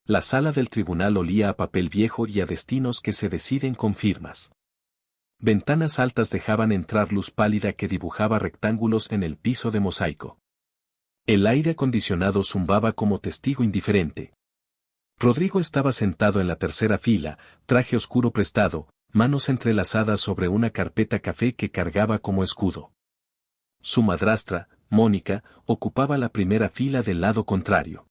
La sala del tribunal olía a papel viejo y a destinos que se deciden con firmas. Ventanas altas dejaban entrar luz pálida que dibujaba rectángulos en el piso de mosaico. El aire acondicionado zumbaba como testigo indiferente. Rodrigo estaba sentado en la tercera fila, traje oscuro prestado, manos entrelazadas sobre una carpeta café que cargaba como escudo. Su madrastra, Mónica, ocupaba la primera fila del lado contrario.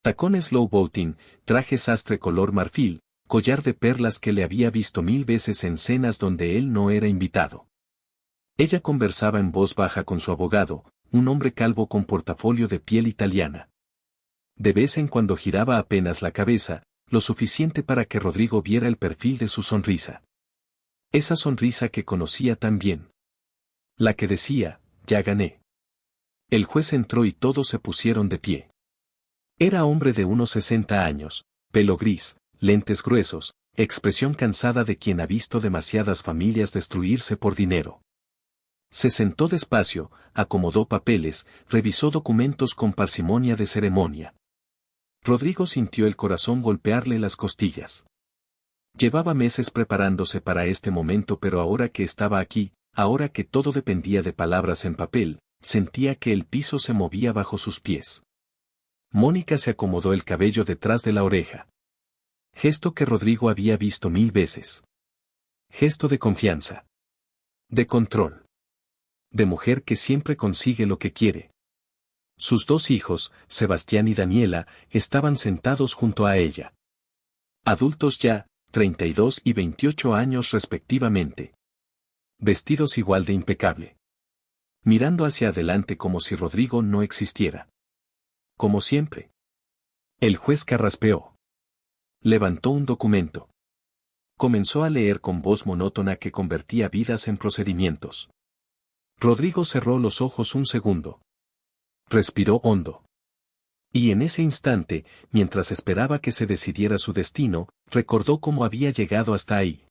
Tacones low boating, traje sastre color marfil, collar de perlas que le había visto 1000 veces en cenas donde él no era invitado. Ella conversaba en voz baja con su abogado, un hombre calvo con portafolio de piel italiana. De vez en cuando giraba apenas la cabeza, lo suficiente para que Rodrigo viera el perfil de su sonrisa. Esa sonrisa que conocía tan bien. La que decía, ya gané. El juez entró y todos se pusieron de pie. Era hombre de unos 60 años, pelo gris, lentes gruesos, expresión cansada de quien ha visto demasiadas familias destruirse por dinero. Se sentó despacio, acomodó papeles, revisó documentos con parsimonia de ceremonia. Rodrigo sintió el corazón golpearle las costillas. Llevaba meses preparándose para este momento, pero ahora que estaba aquí, ahora que todo dependía de palabras en papel, sentía que el piso se movía bajo sus pies. Mónica se acomodó el cabello detrás de la oreja. Gesto que Rodrigo había visto 1000 veces. Gesto de confianza. De control. De mujer que siempre consigue lo que quiere. Sus 2 hijos, Sebastián y Daniela, estaban sentados junto a ella. Adultos ya, 32 y 28 años respectivamente. Vestidos igual de impecable. Mirando hacia adelante como si Rodrigo no existiera. Como siempre. El juez carraspeó. Levantó un documento. Comenzó a leer con voz monótona que convertía vidas en procedimientos. Rodrigo cerró los ojos un segundo. Respiró hondo. Y en ese instante, mientras esperaba que se decidiera su destino, recordó cómo había llegado hasta ahí.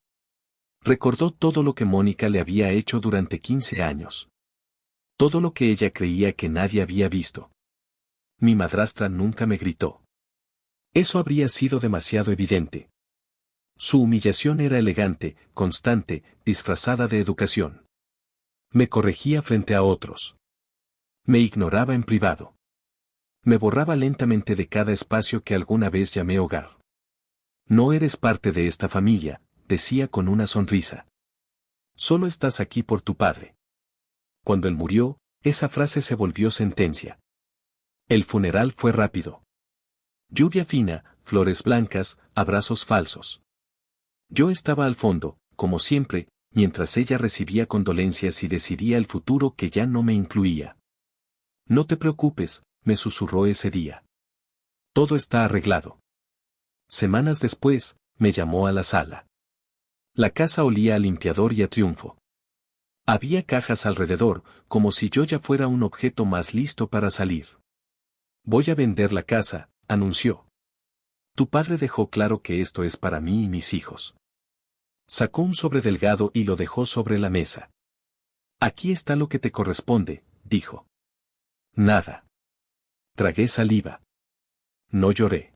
Recordó todo lo que Mónica le había hecho durante 15 años. Todo lo que ella creía que nadie había visto. Mi madrastra nunca me gritó. Eso habría sido demasiado evidente. Su humillación era elegante, constante, disfrazada de educación. Me corregía frente a otros. Me ignoraba en privado. Me borraba lentamente de cada espacio que alguna vez llamé hogar. No eres parte de esta familia, decía con una sonrisa. Solo estás aquí por tu padre. Cuando él murió, esa frase se volvió sentencia. El funeral fue rápido. Lluvia fina, flores blancas, abrazos falsos. Yo estaba al fondo, como siempre, mientras ella recibía condolencias y decidía el futuro que ya no me incluía. No te preocupes, me susurró ese día. Todo está arreglado. Semanas después, me llamó a la sala. La casa olía a limpiador y a triunfo. Había cajas alrededor, como si yo ya fuera un objeto más listo para salir. Voy a vender la casa, anunció. Tu padre dejó claro que esto es para mí y mis hijos. Sacó un sobre delgado y lo dejó sobre la mesa. Aquí está lo que te corresponde, dijo. Nada. Tragué saliva. No lloré.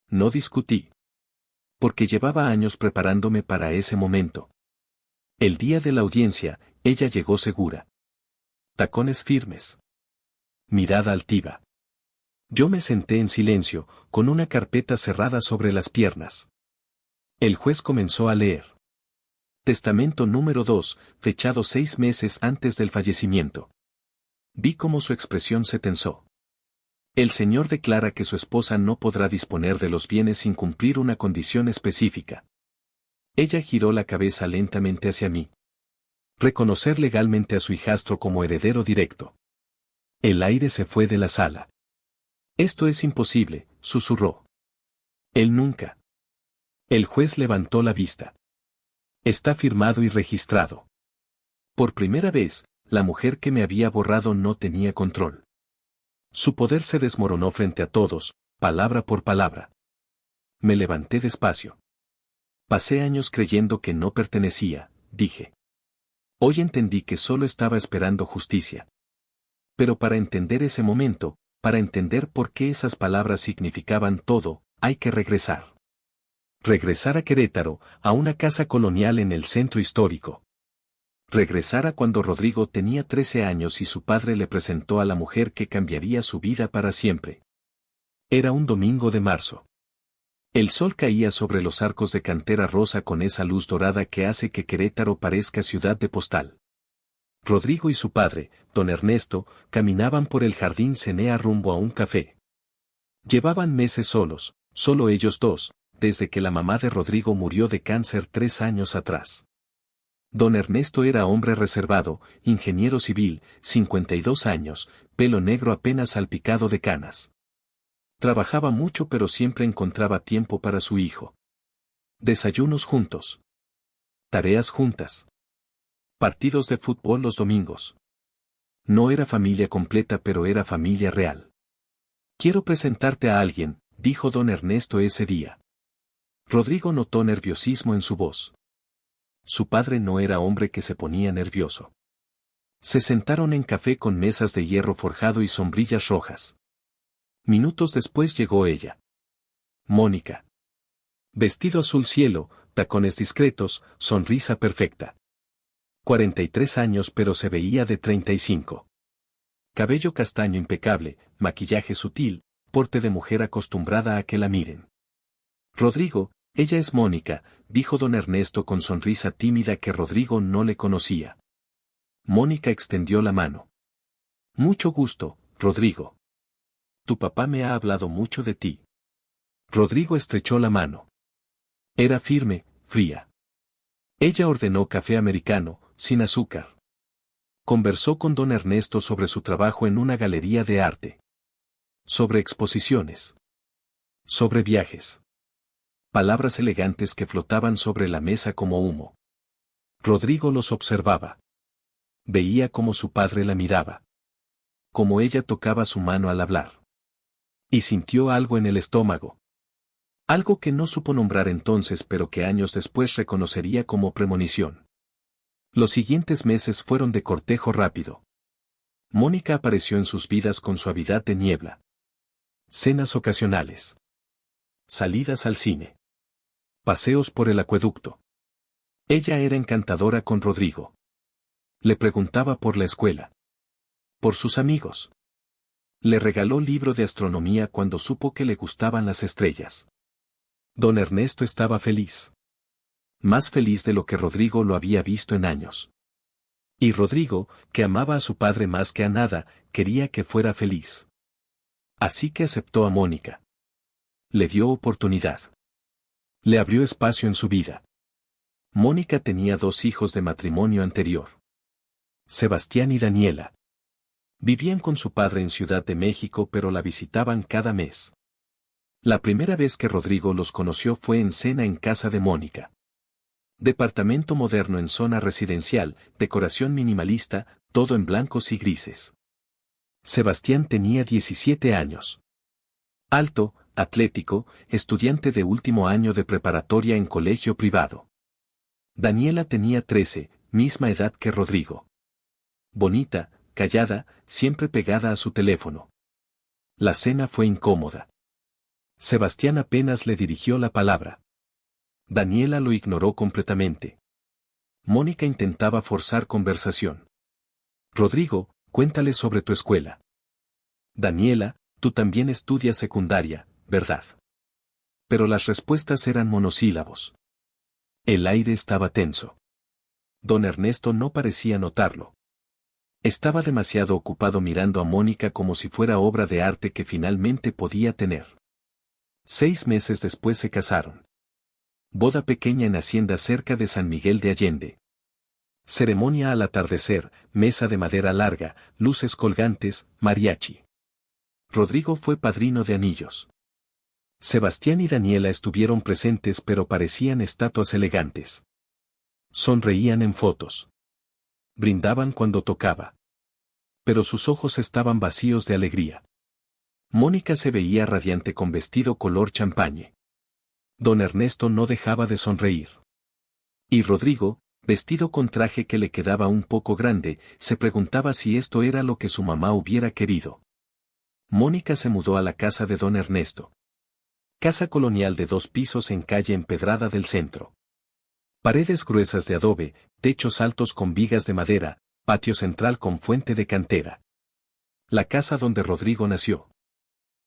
No discutí. Porque llevaba años preparándome para ese momento. El día de la audiencia, ella llegó segura. Tacones firmes. Mirada altiva. Yo me senté en silencio, con una carpeta cerrada sobre las piernas. El juez comenzó a leer. Testamento número 2, fechado 6 meses antes del fallecimiento. Vi cómo su expresión se tensó. El señor declara que su esposa no podrá disponer de los bienes sin cumplir una condición específica. Ella giró la cabeza lentamente hacia mí. Reconocer legalmente a su hijastro como heredero directo. El aire se fue de la sala. Esto es imposible, susurró. Él nunca. El juez levantó la vista. Está firmado y registrado. Por primera vez, la mujer que me había borrado no tenía control. Su poder se desmoronó frente a todos, palabra por palabra. Me levanté despacio. Pasé años creyendo que no pertenecía, dije. Hoy entendí que solo estaba esperando justicia. Pero para entender ese momento, para entender por qué esas palabras significaban todo, hay que regresar. Regresar a Querétaro, a una casa colonial en el centro histórico. Regresar a cuando Rodrigo tenía 13 años y su padre le presentó a la mujer que cambiaría su vida para siempre. Era un domingo de marzo. El sol caía sobre los arcos de cantera rosa con esa luz dorada que hace que Querétaro parezca ciudad de postal. Rodrigo y su padre, don Ernesto, caminaban por el jardín Cenea rumbo a un café. Llevaban meses solos, solo ellos dos, desde que la mamá de Rodrigo murió de cáncer 3 años atrás. Don Ernesto era hombre reservado, ingeniero civil, 52 años, pelo negro apenas salpicado de canas. Trabajaba mucho pero siempre encontraba tiempo para su hijo. Desayunos juntos. Tareas juntas. Partidos de fútbol los domingos. No era familia completa pero era familia real. Quiero presentarte a alguien, dijo don Ernesto ese día. Rodrigo notó nerviosismo en su voz. Su padre no era hombre que se ponía nervioso. Se sentaron en café con mesas de hierro forjado y sombrillas rojas. Minutos después llegó ella. Mónica. Vestido azul cielo, tacones discretos, sonrisa perfecta. 43 años pero se veía de 35. Cabello castaño impecable, maquillaje sutil, porte de mujer acostumbrada a que la miren. Rodrigo, ella es Mónica, dijo don Ernesto con sonrisa tímida que Rodrigo no le conocía. Mónica extendió la mano. Mucho gusto, Rodrigo. Tu papá me ha hablado mucho de ti. Rodrigo estrechó la mano. Era firme, fría. Ella ordenó café americano, sin azúcar. Conversó con don Ernesto sobre su trabajo en una galería de arte. Sobre exposiciones. Sobre viajes. Palabras elegantes que flotaban sobre la mesa como humo. Rodrigo los observaba. Veía cómo su padre la miraba. Cómo ella tocaba su mano al hablar. Y sintió algo en el estómago. Algo que no supo nombrar entonces pero que años después reconocería como premonición. Los siguientes meses fueron de cortejo rápido. Mónica apareció en sus vidas con suavidad de niebla. Cenas ocasionales. Salidas al cine. Paseos por el acueducto. Ella era encantadora con Rodrigo. Le preguntaba por la escuela. Por sus amigos. Le regaló libro de astronomía cuando supo que le gustaban las estrellas. Don Ernesto estaba feliz. Más feliz de lo que Rodrigo lo había visto en años. Y Rodrigo, que amaba a su padre más que a nada, quería que fuera feliz. Así que aceptó a Mónica. Le dio oportunidad. Le abrió espacio en su vida. Mónica tenía 2 hijos de matrimonio anterior. Sebastián y Daniela. Vivían con su padre en Ciudad de México pero la visitaban cada mes. La primera vez que Rodrigo los conoció fue en cena en casa de Mónica. Departamento moderno en zona residencial, decoración minimalista, todo en blancos y grises. Sebastián tenía 17 años. Alto, atlético, estudiante de último año de preparatoria en colegio privado. Daniela tenía 13, misma edad que Rodrigo. Bonita, callada, siempre pegada a su teléfono. La cena fue incómoda. Sebastián apenas le dirigió la palabra. Daniela lo ignoró completamente. Mónica intentaba forzar conversación. Rodrigo, cuéntale sobre tu escuela. Daniela, tú también estudias secundaria, ¿verdad? Pero las respuestas eran monosílabos. El aire estaba tenso. Don Ernesto no parecía notarlo. Estaba demasiado ocupado mirando a Mónica como si fuera obra de arte que finalmente podía tener. 6 meses después se casaron. Boda pequeña en hacienda cerca de San Miguel de Allende. Ceremonia al atardecer, mesa de madera larga, luces colgantes, mariachi. Rodrigo fue padrino de anillos. Sebastián y Daniela estuvieron presentes pero parecían estatuas elegantes. Sonreían en fotos. Brindaban cuando tocaba. Pero sus ojos estaban vacíos de alegría. Mónica se veía radiante con vestido color champañe. Don Ernesto no dejaba de sonreír. Y Rodrigo, vestido con traje que le quedaba un poco grande, se preguntaba si esto era lo que su mamá hubiera querido. Mónica se mudó a la casa de don Ernesto. Casa colonial de 2 pisos en calle empedrada del centro. Paredes gruesas de adobe, techos altos con vigas de madera, patio central con fuente de cantera. La casa donde Rodrigo nació.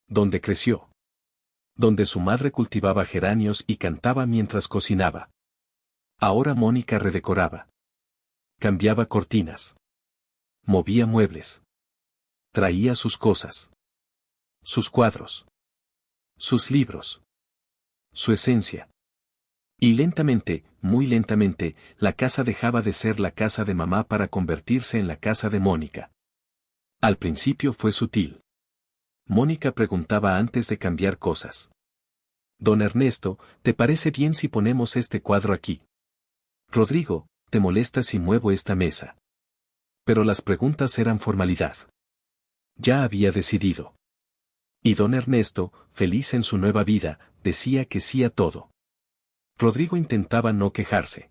Donde creció. Donde su madre cultivaba geranios y cantaba mientras cocinaba. Ahora Mónica redecoraba. Cambiaba cortinas. Movía muebles. Traía sus cosas. Sus cuadros. Sus libros. Su esencia. Y lentamente, muy lentamente, la casa dejaba de ser la casa de mamá para convertirse en la casa de Mónica. Al principio fue sutil. Mónica preguntaba antes de cambiar cosas. Don Ernesto, ¿te parece bien si ponemos este cuadro aquí? Rodrigo, ¿te molesta si muevo esta mesa? Pero las preguntas eran formalidad. Ya había decidido. Y don Ernesto, feliz en su nueva vida, decía que sí a todo. Rodrigo intentaba no quejarse.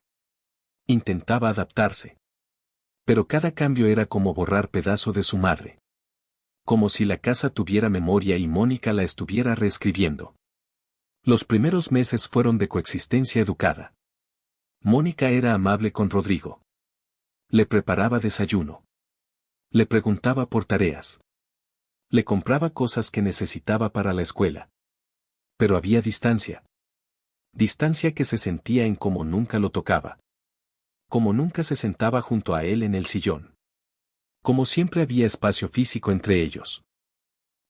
Intentaba adaptarse. Pero cada cambio era como borrar pedazo de su madre. Como si la casa tuviera memoria y Mónica la estuviera reescribiendo. Los primeros meses fueron de coexistencia educada. Mónica era amable con Rodrigo. Le preparaba desayuno. Le preguntaba por tareas. Le compraba cosas que necesitaba para la escuela. Pero había distancia. Distancia que se sentía en cómo nunca lo tocaba. Como nunca se sentaba junto a él en el sillón. Como siempre había espacio físico entre ellos.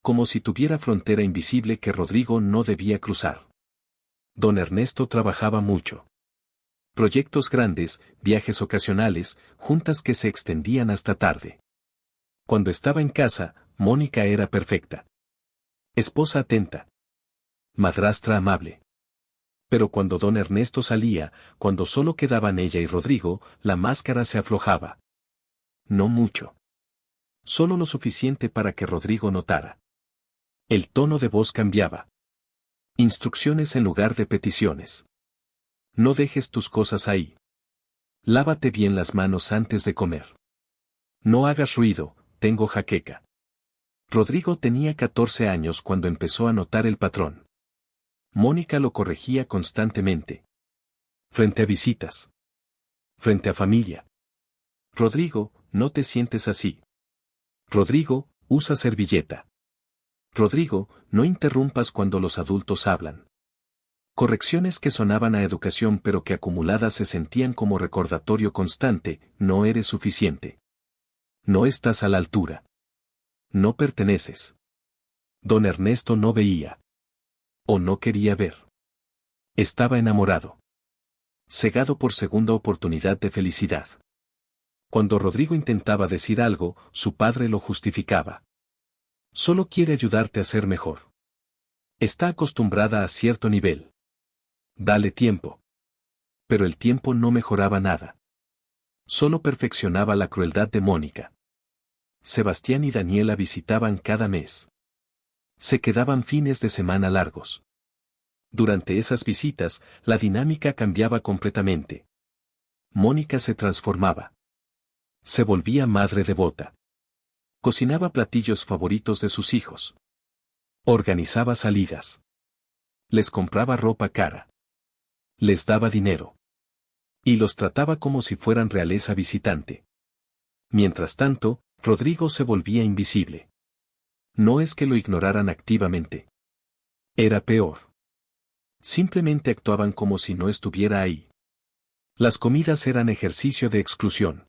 Como si tuviera frontera invisible que Rodrigo no debía cruzar. Don Ernesto trabajaba mucho. Proyectos grandes, viajes ocasionales, juntas que se extendían hasta tarde. Cuando estaba en casa, Mónica era perfecta. Esposa atenta. Madrastra amable. Pero cuando don Ernesto salía, cuando solo quedaban ella y Rodrigo, la máscara se aflojaba. No mucho. Solo lo suficiente para que Rodrigo notara. El tono de voz cambiaba. Instrucciones en lugar de peticiones. No dejes tus cosas ahí. Lávate bien las manos antes de comer. No hagas ruido, tengo jaqueca. Rodrigo tenía 14 años cuando empezó a notar el patrón. Mónica lo corregía constantemente. Frente a visitas. Frente a familia. Rodrigo, no te sientes así. Rodrigo, usa servilleta. Rodrigo, no interrumpas cuando los adultos hablan. Correcciones que sonaban a educación pero que acumuladas se sentían como recordatorio constante, no eres suficiente. No estás a la altura. No perteneces. Don Ernesto no veía. O no quería ver. Estaba enamorado. Cegado por segunda oportunidad de felicidad. Cuando Rodrigo intentaba decir algo, su padre lo justificaba. Solo quiere ayudarte a ser mejor. Está acostumbrada a cierto nivel. Dale tiempo. Pero el tiempo no mejoraba nada. Solo perfeccionaba la crueldad de Mónica. Sebastián y Daniela visitaban cada mes. Se quedaban fines de semana largos. Durante esas visitas, la dinámica cambiaba completamente. Mónica se transformaba. Se volvía madre devota. Cocinaba platillos favoritos de sus hijos. Organizaba salidas. Les compraba ropa cara. Les daba dinero. Y los trataba como si fueran realeza visitante. Mientras tanto, Rodrigo se volvía invisible. No es que lo ignoraran activamente. Era peor. Simplemente actuaban como si no estuviera ahí. Las comidas eran ejercicio de exclusión.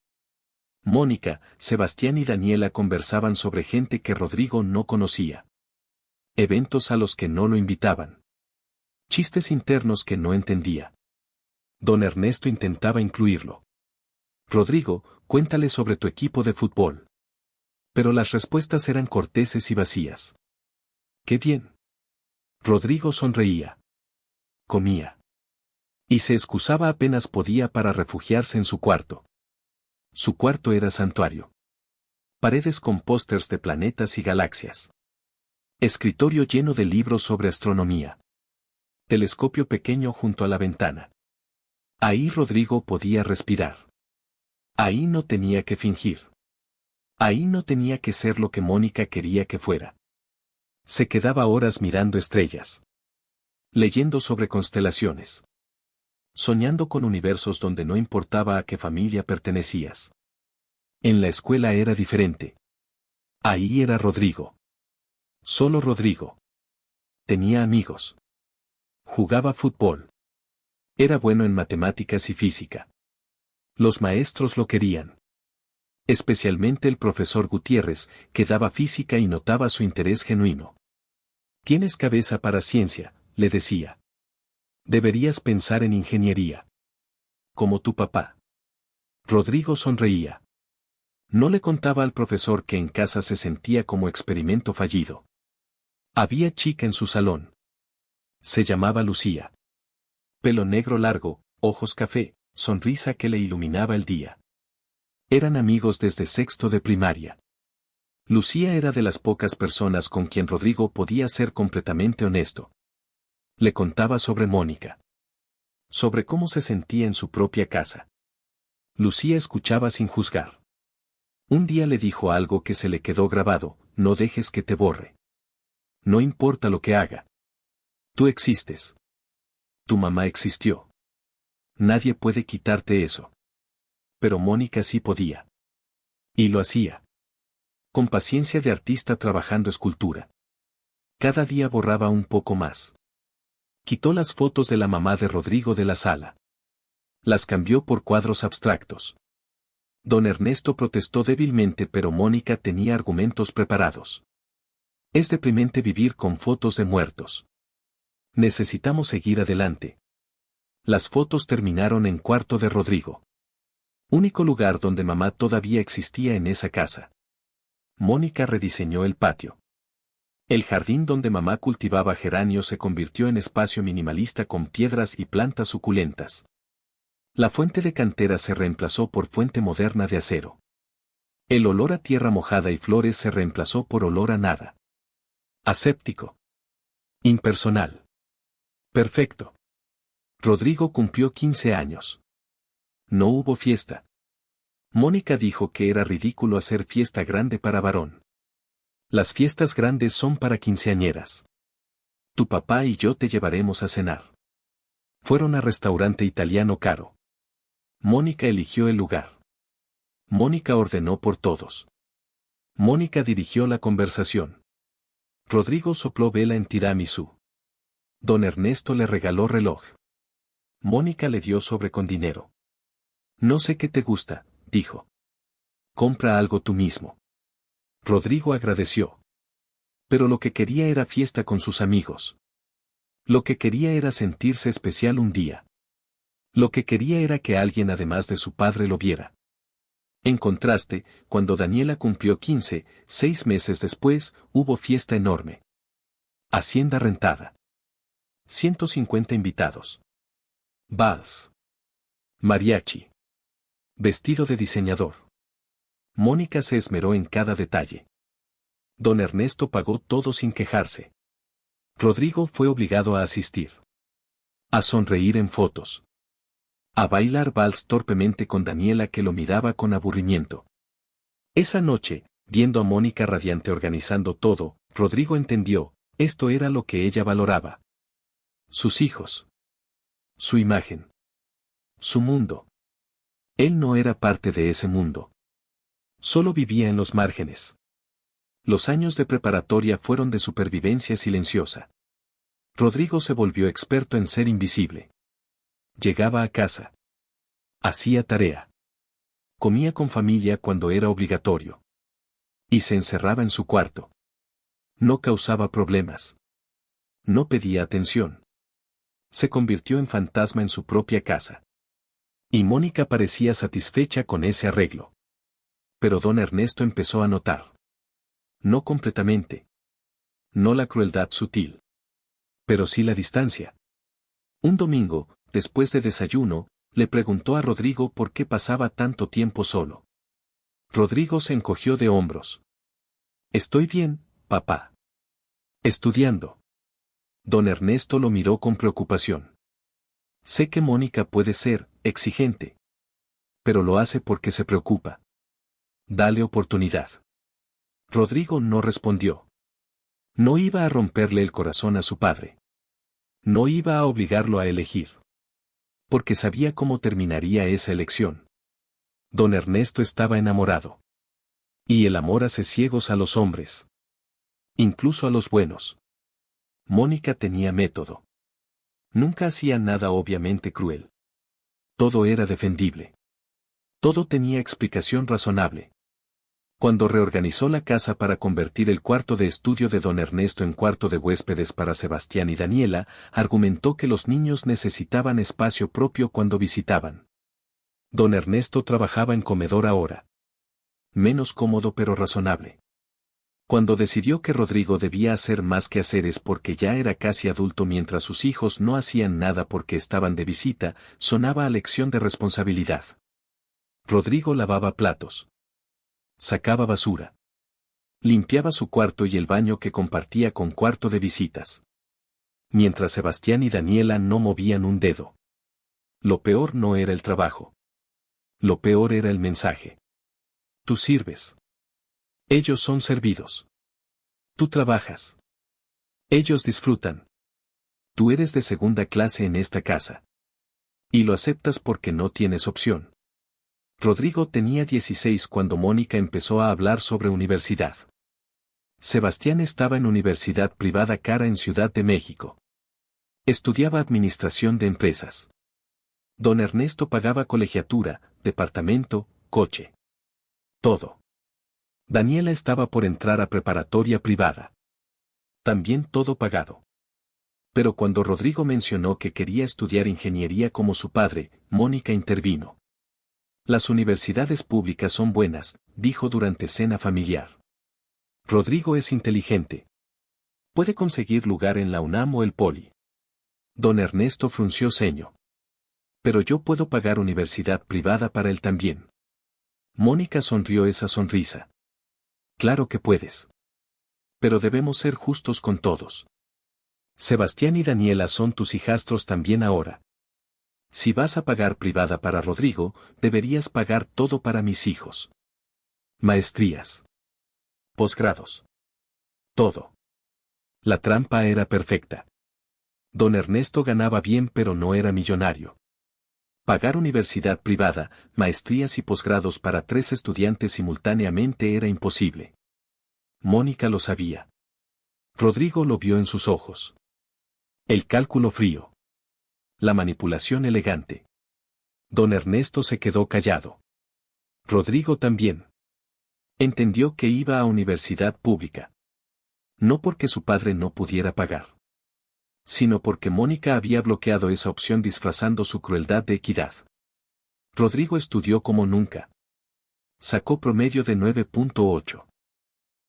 Mónica, Sebastián y Daniela conversaban sobre gente que Rodrigo no conocía. Eventos a los que no lo invitaban. Chistes internos que no entendía. Don Ernesto intentaba incluirlo. Rodrigo, cuéntale sobre tu equipo de fútbol. Pero las respuestas eran corteses y vacías. ¡Qué bien! Rodrigo sonreía. Comía. Y se excusaba apenas podía para refugiarse en su cuarto. Su cuarto era santuario. Paredes con pósters de planetas y galaxias. Escritorio lleno de libros sobre astronomía. Telescopio pequeño junto a la ventana. Ahí Rodrigo podía respirar. Ahí no tenía que fingir. Ahí no tenía que ser lo que Mónica quería que fuera. Se quedaba horas mirando estrellas. Leyendo sobre constelaciones. Soñando con universos donde no importaba a qué familia pertenecías. En la escuela era diferente. Ahí era Rodrigo. Solo Rodrigo. Tenía amigos. Jugaba fútbol. Era bueno en matemáticas y física. Los maestros lo querían. Especialmente el profesor Gutiérrez, que daba física y notaba su interés genuino. Tienes cabeza para ciencia, le decía. Deberías pensar en ingeniería. Como tu papá. Rodrigo sonreía. No le contaba al profesor que en casa se sentía como experimento fallido. Había chica en su salón. Se llamaba Lucía. Pelo negro largo, ojos café, sonrisa que le iluminaba el día. Eran amigos desde sexto de primaria. Lucía era de las pocas personas con quien Rodrigo podía ser completamente honesto. Le contaba sobre Mónica. Sobre cómo se sentía en su propia casa. Lucía escuchaba sin juzgar. Un día le dijo algo que se le quedó grabado: no dejes que te borre. No importa lo que haga. Tú existes. Tu mamá existió. Nadie puede quitarte eso. Pero Mónica sí podía. Y lo hacía. Con paciencia de artista trabajando escultura. Cada día borraba un poco más. Quitó las fotos de la mamá de Rodrigo de la sala. Las cambió por cuadros abstractos. Don Ernesto protestó débilmente, pero Mónica tenía argumentos preparados. Es deprimente vivir con fotos de muertos. Necesitamos seguir adelante. Las fotos terminaron en cuarto de Rodrigo. Único lugar donde mamá todavía existía en esa casa. Mónica rediseñó el patio. El jardín donde mamá cultivaba geranios se convirtió en espacio minimalista con piedras y plantas suculentas. La fuente de cantera se reemplazó por fuente moderna de acero. El olor a tierra mojada y flores se reemplazó por olor a nada. Aséptico. Impersonal. Perfecto. Rodrigo cumplió 15 años. No hubo fiesta. Mónica dijo que era ridículo hacer fiesta grande para varón. Las fiestas grandes son para quinceañeras. Tu papá y yo te llevaremos a cenar. Fueron a restaurante italiano caro. Mónica eligió el lugar. Mónica ordenó por todos. Mónica dirigió la conversación. Rodrigo sopló vela en tiramisú. Don Ernesto le regaló reloj. Mónica le dio sobre con dinero. No sé qué te gusta, dijo. Compra algo tú mismo. Rodrigo agradeció. Pero lo que quería era fiesta con sus amigos. Lo que quería era sentirse especial un día. Lo que quería era que alguien además de su padre lo viera. En contraste, cuando Daniela cumplió 15, 6 meses después, hubo fiesta enorme. Hacienda rentada. 150 invitados. Vals. Mariachi. Vestido de diseñador. Mónica se esmeró en cada detalle. Don Ernesto pagó todo sin quejarse. Rodrigo fue obligado a asistir. A sonreír en fotos. A bailar vals torpemente con Daniela, que lo miraba con aburrimiento. Esa noche, viendo a Mónica radiante organizando todo, Rodrigo entendió: esto era lo que ella valoraba. Sus hijos. Su imagen. Su mundo. Él no era parte de ese mundo. Solo vivía en los márgenes. Los años de preparatoria fueron de supervivencia silenciosa. Rodrigo se volvió experto en ser invisible. Llegaba a casa. Hacía tarea. Comía con familia cuando era obligatorio. Y se encerraba en su cuarto. No causaba problemas. No pedía atención. Se convirtió en fantasma en su propia casa. Y Mónica parecía satisfecha con ese arreglo. Pero don Ernesto empezó a notar. No completamente. No la crueldad sutil. Pero sí la distancia. Un domingo, después de desayuno, le preguntó a Rodrigo por qué pasaba tanto tiempo solo. Rodrigo se encogió de hombros. Estoy bien, papá. Estudiando. Don Ernesto lo miró con preocupación. Sé que Mónica puede ser exigente. Pero lo hace porque se preocupa. Dale oportunidad. Rodrigo no respondió. No iba a romperle el corazón a su padre. No iba a obligarlo a elegir. Porque sabía cómo terminaría esa elección. Don Ernesto estaba enamorado. Y el amor hace ciegos a los hombres. Incluso a los buenos. Mónica tenía método. Nunca hacía nada obviamente cruel. Todo era defendible. Todo tenía explicación razonable. Cuando reorganizó la casa para convertir el cuarto de estudio de don Ernesto en cuarto de huéspedes para Sebastián y Daniela, argumentó que los niños necesitaban espacio propio cuando visitaban. Don Ernesto trabajaba en comedor ahora. Menos cómodo pero razonable. Cuando decidió que Rodrigo debía hacer más quehaceres porque ya era casi adulto mientras sus hijos no hacían nada porque estaban de visita, sonaba a lección de responsabilidad. Rodrigo lavaba platos. Sacaba basura. Limpiaba su cuarto y el baño que compartía con cuarto de visitas. Mientras Sebastián y Daniela no movían un dedo. Lo peor no era el trabajo. Lo peor era el mensaje. Tú sirves. Ellos son servidos. Tú trabajas. Ellos disfrutan. Tú eres de segunda clase en esta casa. Y lo aceptas porque no tienes opción. Rodrigo tenía 16 cuando Mónica empezó a hablar sobre universidad. Sebastián estaba en universidad privada cara en Ciudad de México. Estudiaba administración de empresas. Don Ernesto pagaba colegiatura, departamento, coche. Todo. Daniela estaba por entrar a preparatoria privada. También todo pagado. Pero cuando Rodrigo mencionó que quería estudiar ingeniería como su padre, Mónica intervino. Las universidades públicas son buenas, dijo durante cena familiar. Rodrigo es inteligente. Puede conseguir lugar en la UNAM o el Poli. Don Ernesto frunció ceño. Pero yo puedo pagar universidad privada para él también. Mónica sonrió esa sonrisa. Claro que puedes. Pero debemos ser justos con todos. Sebastián y Daniela son tus hijastros también ahora. Si vas a pagar privada para Rodrigo, deberías pagar todo para mis hijos. Maestrías. Posgrados. Todo. La trampa era perfecta. Don Ernesto ganaba bien pero no era millonario. Pagar universidad privada, maestrías y posgrados para 3 estudiantes simultáneamente era imposible. Mónica lo sabía. Rodrigo lo vio en sus ojos. El cálculo frío. La manipulación elegante. Don Ernesto se quedó callado. Rodrigo también. Entendió que iba a universidad pública. No porque su padre no pudiera pagar. Sino porque Mónica había bloqueado esa opción disfrazando su crueldad de equidad. Rodrigo estudió como nunca. Sacó promedio de 9.8.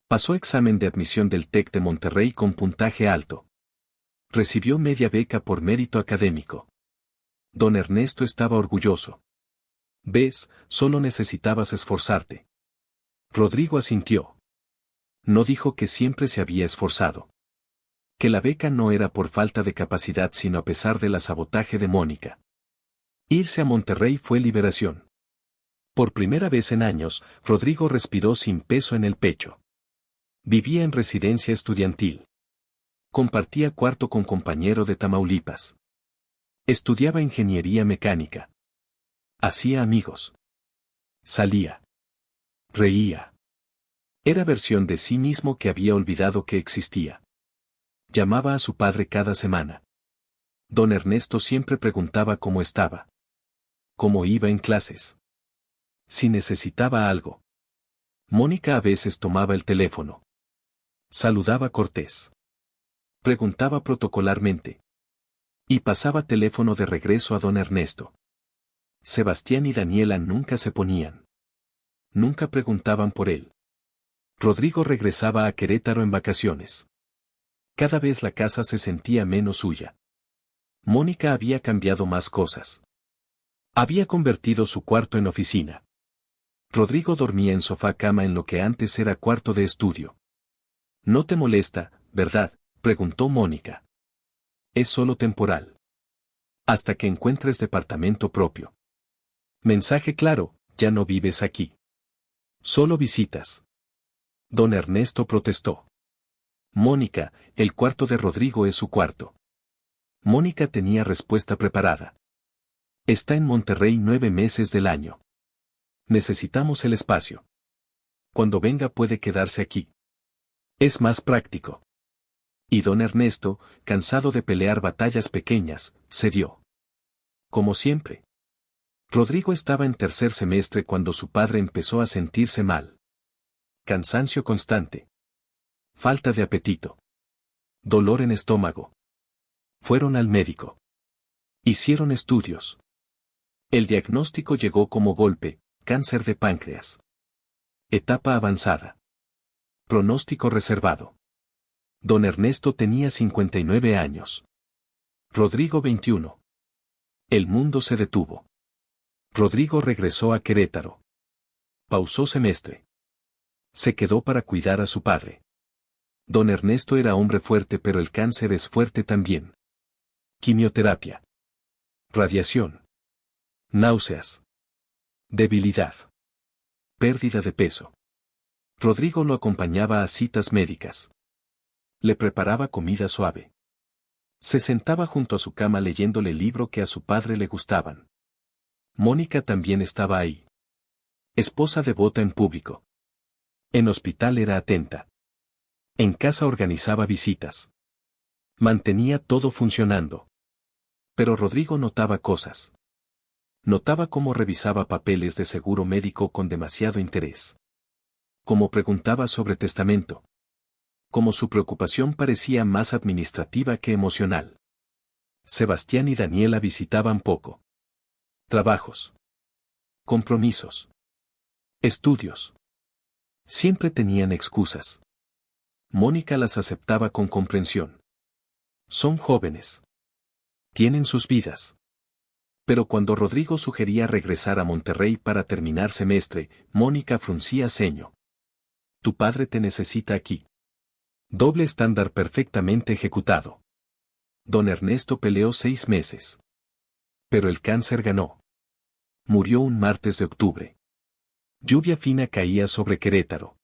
Pasó examen de admisión del TEC de Monterrey con puntaje alto. Recibió media beca por mérito académico. Don Ernesto estaba orgulloso. ¿Ves? Solo necesitabas esforzarte. Rodrigo asintió. No dijo que siempre se había esforzado. Que la beca no era por falta de capacidad sino a pesar del sabotaje de Mónica. Irse a Monterrey fue liberación. Por primera vez en años, Rodrigo respiró sin peso en el pecho. Vivía en residencia estudiantil. Compartía cuarto con compañero de Tamaulipas. Estudiaba ingeniería mecánica. Hacía amigos. Salía. Reía. Era versión de sí mismo que había olvidado que existía. Llamaba a su padre cada semana. Don Ernesto siempre preguntaba cómo estaba. Cómo iba en clases. Si necesitaba algo. Mónica a veces tomaba el teléfono. Saludaba cortés. Preguntaba protocolarmente. Y pasaba teléfono de regreso a don Ernesto. Sebastián y Daniela nunca se ponían. Nunca preguntaban por él. Rodrigo regresaba a Querétaro en vacaciones. Cada vez la casa se sentía menos suya. Mónica había cambiado más cosas. Había convertido su cuarto en oficina. Rodrigo dormía en sofá-cama en lo que antes era cuarto de estudio. ¿No te molesta, verdad?, preguntó Mónica. Es solo temporal. Hasta que encuentres departamento propio. Mensaje claro, ya no vives aquí. Solo visitas. Don Ernesto protestó. Mónica, el cuarto de Rodrigo es su cuarto. Mónica tenía respuesta preparada. Está en Monterrey 9 meses del año. Necesitamos el espacio. Cuando venga puede quedarse aquí. Es más práctico. Y don Ernesto, cansado de pelear batallas pequeñas, cedió. Como siempre. Rodrigo estaba en tercer semestre cuando su padre empezó a sentirse mal. Cansancio constante. Falta de apetito. Dolor en estómago. Fueron al médico. Hicieron estudios. El diagnóstico llegó como golpe: cáncer de páncreas. Etapa avanzada. Pronóstico reservado. Don Ernesto tenía 59 años. Rodrigo 21. El mundo se detuvo. Rodrigo regresó a Querétaro. Pausó semestre. Se quedó para cuidar a su padre. Don Ernesto era hombre fuerte, pero el cáncer es fuerte también. Quimioterapia. Radiación. Náuseas. Debilidad. Pérdida de peso. Rodrigo lo acompañaba a citas médicas. Le preparaba comida suave. Se sentaba junto a su cama leyéndole el libro que a su padre le gustaban. Mónica también estaba ahí. Esposa devota en público. En hospital era atenta. En casa organizaba visitas. Mantenía todo funcionando. Pero Rodrigo notaba cosas. Notaba cómo revisaba papeles de seguro médico con demasiado interés. Cómo preguntaba sobre testamento. Cómo su preocupación parecía más administrativa que emocional. Sebastián y Daniela visitaban poco. Trabajos. Compromisos. Estudios. Siempre tenían excusas. Mónica las aceptaba con comprensión. Son jóvenes. Tienen sus vidas. Pero cuando Rodrigo sugería regresar a Monterrey para terminar semestre, Mónica fruncía ceño. Tu padre te necesita aquí. Doble estándar perfectamente ejecutado. Don Ernesto peleó 6 meses. Pero el cáncer ganó. Murió un martes de octubre. Lluvia fina caía sobre Querétaro.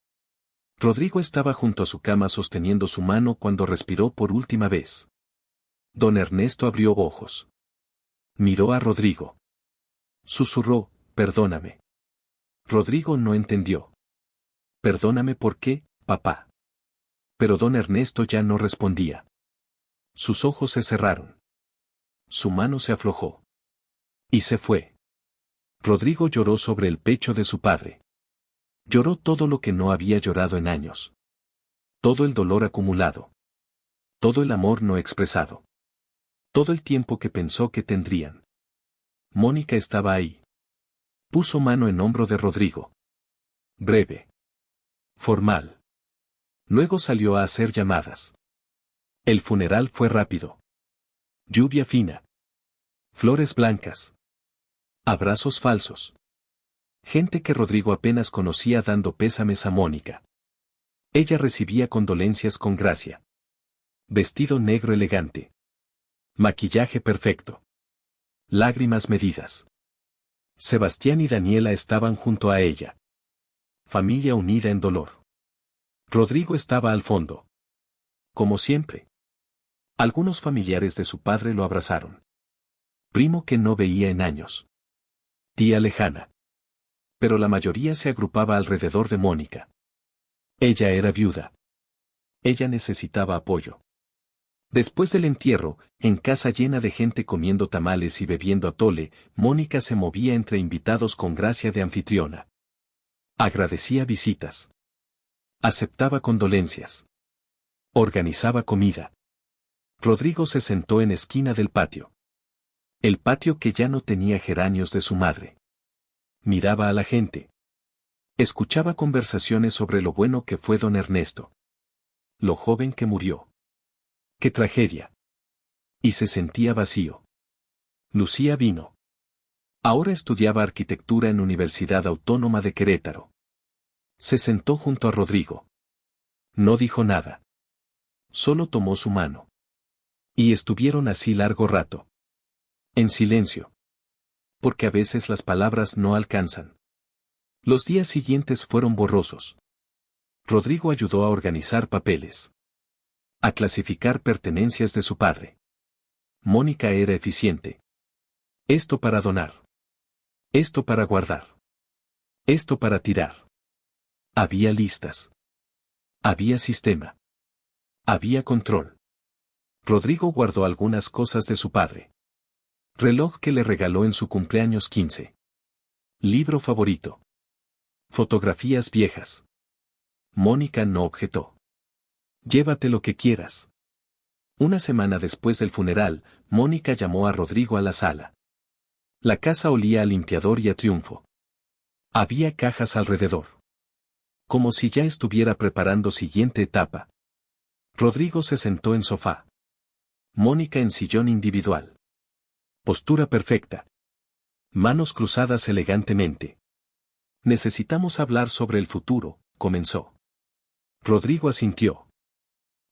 Rodrigo estaba junto a su cama sosteniendo su mano cuando respiró por última vez. Don Ernesto abrió ojos. Miró a Rodrigo. Susurró: perdóname. Rodrigo no entendió. Perdóname por qué, papá. Pero don Ernesto ya no respondía. Sus ojos se cerraron. Su mano se aflojó. Y se fue. Rodrigo lloró sobre el pecho de su padre. Lloró todo lo que no había llorado en años. Todo el dolor acumulado. Todo el amor no expresado. Todo el tiempo que pensó que tendrían. Mónica estaba ahí. Puso mano en hombro de Rodrigo. Breve. Formal. Luego salió a hacer llamadas. El funeral fue rápido. Lluvia fina. Flores blancas. Abrazos falsos. Gente que Rodrigo apenas conocía dando pésames a Mónica. Ella recibía condolencias con gracia. Vestido negro elegante. Maquillaje perfecto. Lágrimas medidas. Sebastián y Daniela estaban junto a ella. Familia unida en dolor. Rodrigo estaba al fondo. Como siempre. Algunos familiares de su padre lo abrazaron. Primo que no veía en años. Tía lejana. Pero la mayoría se agrupaba alrededor de Mónica. Ella era viuda. Ella necesitaba apoyo. Después del entierro, en casa llena de gente comiendo tamales y bebiendo atole, Mónica se movía entre invitados con gracia de anfitriona. Agradecía visitas. Aceptaba condolencias. Organizaba comida. Rodrigo se sentó en esquina del patio. El patio que ya no tenía geranios de su madre. Miraba a la gente. Escuchaba conversaciones sobre lo bueno que fue don Ernesto. Lo joven que murió. ¡Qué tragedia! Y se sentía vacío. Lucía vino. Ahora estudiaba arquitectura en Universidad Autónoma de Querétaro. Se sentó junto a Rodrigo. No dijo nada. Solo tomó su mano. Y estuvieron así largo rato. En silencio. Porque a veces las palabras no alcanzan. Los días siguientes fueron borrosos. Rodrigo ayudó a organizar papeles. A clasificar pertenencias de su padre. Mónica era eficiente. Esto para donar. Esto para guardar. Esto para tirar. Había listas. Había sistema. Había control. Rodrigo guardó algunas cosas de su padre. Reloj que le regaló en su cumpleaños 15. Libro favorito. Fotografías viejas. Mónica no objetó. Llévate lo que quieras. Una semana después del funeral, Mónica llamó a Rodrigo a la sala. La casa olía a limpiador y a triunfo. Había cajas alrededor. Como si ya estuviera preparando siguiente etapa. Rodrigo se sentó en sofá. Mónica en sillón individual. Postura perfecta. Manos cruzadas elegantemente. Necesitamos hablar sobre el futuro, comenzó. Rodrigo asintió.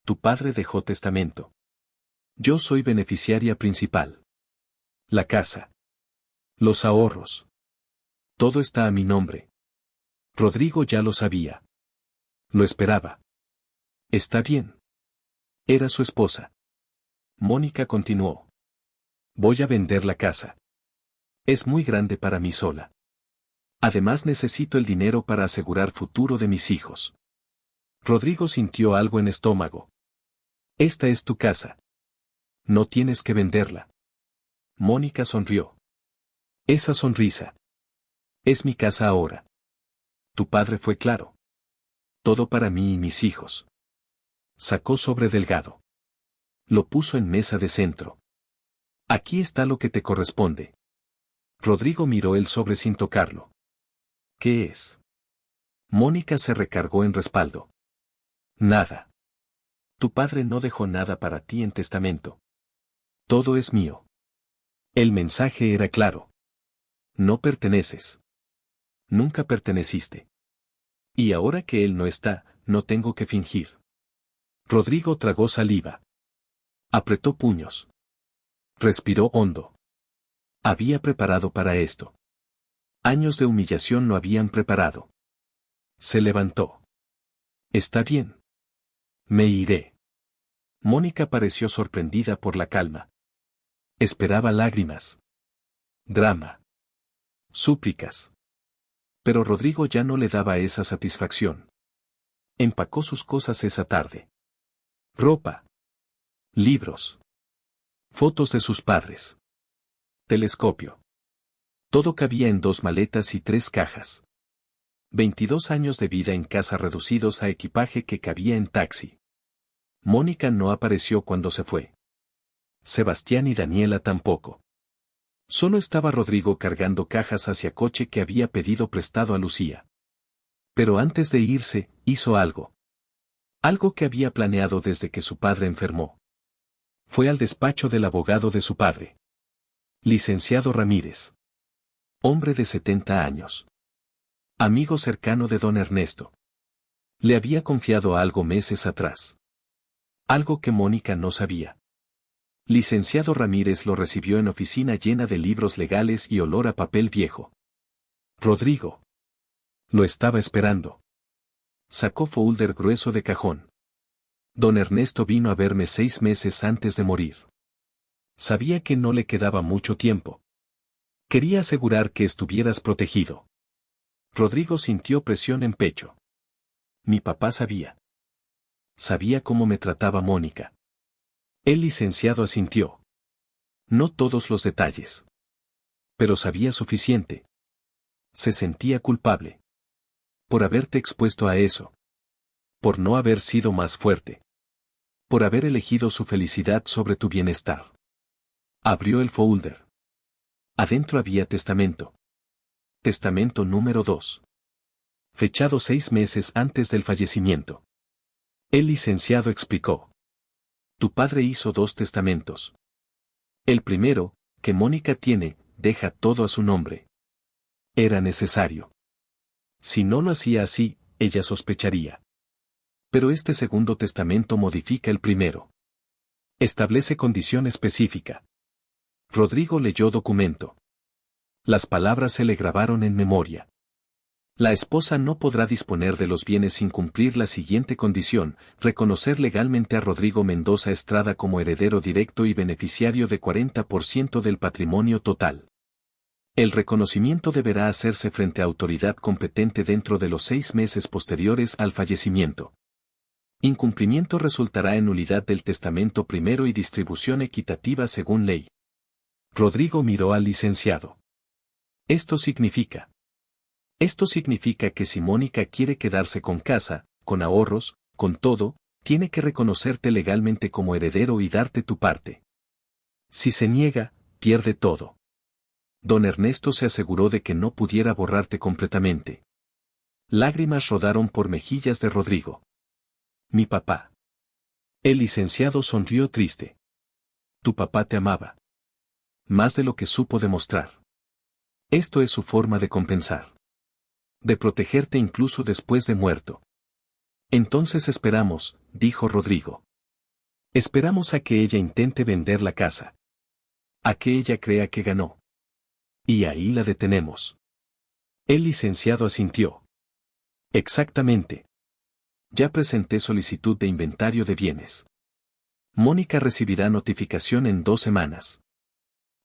Tu padre dejó testamento. Yo soy beneficiaria principal. La casa. Los ahorros. Todo está a mi nombre. Rodrigo ya lo sabía. Lo esperaba. Está bien. Era su esposa. Mónica continuó. Voy a vender la casa. Es muy grande para mí sola. Además necesito el dinero para asegurar futuro de mis hijos. Rodrigo sintió algo en estómago. Esta es tu casa. No tienes que venderla. Mónica sonrió. Esa sonrisa. Es mi casa ahora. Tu padre fue claro. Todo para mí y mis hijos. Sacó sobre delgado. Lo puso en mesa de centro. Aquí está lo que te corresponde. Rodrigo miró el sobre sin tocarlo. ¿Qué es? Mónica se recargó en respaldo. Nada. Tu padre no dejó nada para ti en testamento. Todo es mío. El mensaje era claro. No perteneces. Nunca perteneciste. Y ahora que él no está, no tengo que fingir. Rodrigo tragó saliva. Apretó puños. Respiró hondo. Había preparado para esto. Años de humillación lo habían preparado. Se levantó. Está bien. Me iré. Mónica pareció sorprendida por la calma. Esperaba lágrimas. Drama. Súplicas. Pero Rodrigo ya no le daba esa satisfacción. Empacó sus cosas esa tarde. Ropa. Libros. Fotos de sus padres. Telescopio. Todo cabía en 2 maletas y 3 cajas. 22 años de vida en casa reducidos a equipaje que cabía en taxi. Mónica no apareció cuando se fue. Sebastián y Daniela tampoco. Solo estaba Rodrigo cargando cajas hacia coche que había pedido prestado a Lucía. Pero antes de irse, hizo algo. Algo que había planeado desde que su padre enfermó. Fue al despacho del abogado de su padre. Licenciado Ramírez. Hombre de 70 años. Amigo cercano de don Ernesto. Le había confiado algo meses atrás. Algo que Mónica no sabía. Licenciado Ramírez lo recibió en oficina llena de libros legales y olor a papel viejo. Rodrigo. Lo estaba esperando. Sacó folder grueso de cajón. Don Ernesto vino a verme 6 meses antes de morir. Sabía que no le quedaba mucho tiempo. Quería asegurar que estuvieras protegido. Rodrigo sintió presión en pecho. Mi papá sabía. Sabía cómo me trataba Mónica. El licenciado asintió. No todos los detalles. Pero sabía suficiente. Se sentía culpable. Por haberte expuesto a eso. Por no haber sido más fuerte. Por haber elegido su felicidad sobre tu bienestar. Abrió el folder. Adentro había testamento. Testamento número 2. Fechado 6 meses antes del fallecimiento. El licenciado explicó. Tu padre hizo 2 testamentos. El primero, que Mónica tiene, deja todo a su nombre. Era necesario. Si no lo hacía así, ella sospecharía. Pero este segundo testamento modifica el primero. Establece condición específica. Rodrigo leyó documento. Las palabras se le grabaron en memoria. La esposa no podrá disponer de los bienes sin cumplir la siguiente condición: reconocer legalmente a Rodrigo Mendoza Estrada como heredero directo y beneficiario de 40% del patrimonio total. El reconocimiento deberá hacerse frente a autoridad competente dentro de los 6 meses posteriores al fallecimiento. Incumplimiento resultará en nulidad del testamento primero y distribución equitativa según ley. Rodrigo miró al licenciado. Esto significa que si Mónica quiere quedarse con casa, con ahorros, con todo, tiene que reconocerte legalmente como heredero y darte tu parte. Si se niega, pierde todo. Don Ernesto se aseguró de que no pudiera borrarte completamente. Lágrimas rodaron por mejillas de Rodrigo. Mi papá. El licenciado sonrió triste. Tu papá te amaba. Más de lo que supo demostrar. Esto es su forma de compensar. De protegerte incluso después de muerto. Entonces esperamos, dijo Rodrigo. Esperamos a que ella intente vender la casa. A que ella crea que ganó. Y ahí la detenemos. El licenciado asintió. Exactamente. Ya presenté solicitud de inventario de bienes. Mónica recibirá notificación en 2 semanas.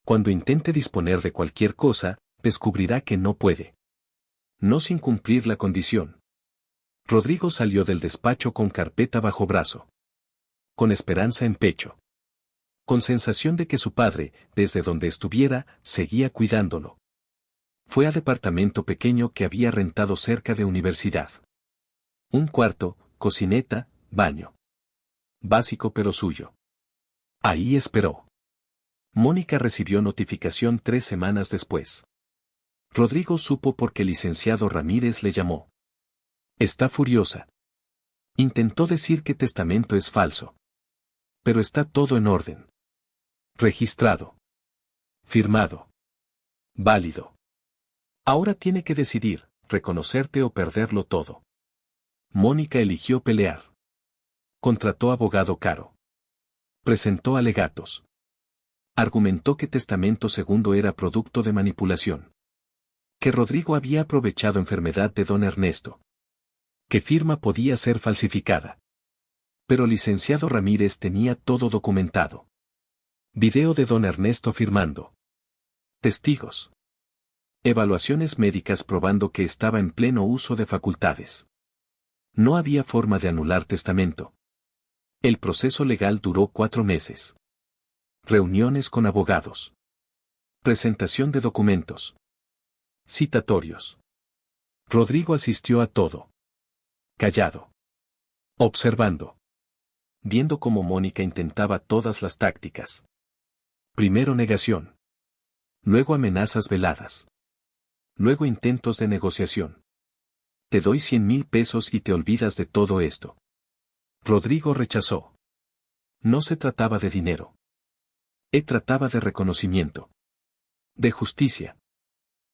Cuando intente disponer de cualquier cosa, descubrirá que no puede. No sin cumplir la condición. Rodrigo salió del despacho con carpeta bajo brazo. Con esperanza en pecho. Con sensación de que su padre, desde donde estuviera, seguía cuidándolo. Fue a departamento pequeño que había rentado cerca de universidad. Un cuarto, cocineta, baño. Básico pero suyo. Ahí esperó. Mónica recibió notificación 3 semanas después. Rodrigo supo porque el licenciado Ramírez le llamó. Está furiosa. Intentó decir que testamento es falso. Pero está todo en orden. Registrado. Firmado. Válido. Ahora tiene que decidir, reconocerte o perderlo todo. Mónica eligió pelear. Contrató abogado caro. Presentó alegatos. Argumentó que testamento segundo era producto de manipulación. Que Rodrigo había aprovechado enfermedad de don Ernesto. Que firma podía ser falsificada. Pero licenciado Ramírez tenía todo documentado. Video de don Ernesto firmando. Testigos. Evaluaciones médicas probando que estaba en pleno uso de facultades. No había forma de anular testamento. El proceso legal duró 4 meses. Reuniones con abogados. Presentación de documentos. Citatorios. Rodrigo asistió a todo. Callado. Observando. Viendo cómo Mónica intentaba todas las tácticas. Primero negación. Luego amenazas veladas. Luego intentos de negociación. Te doy 100,000 pesos y te olvidas de todo esto. Rodrigo rechazó. No se trataba de dinero. Trataba de reconocimiento. De justicia.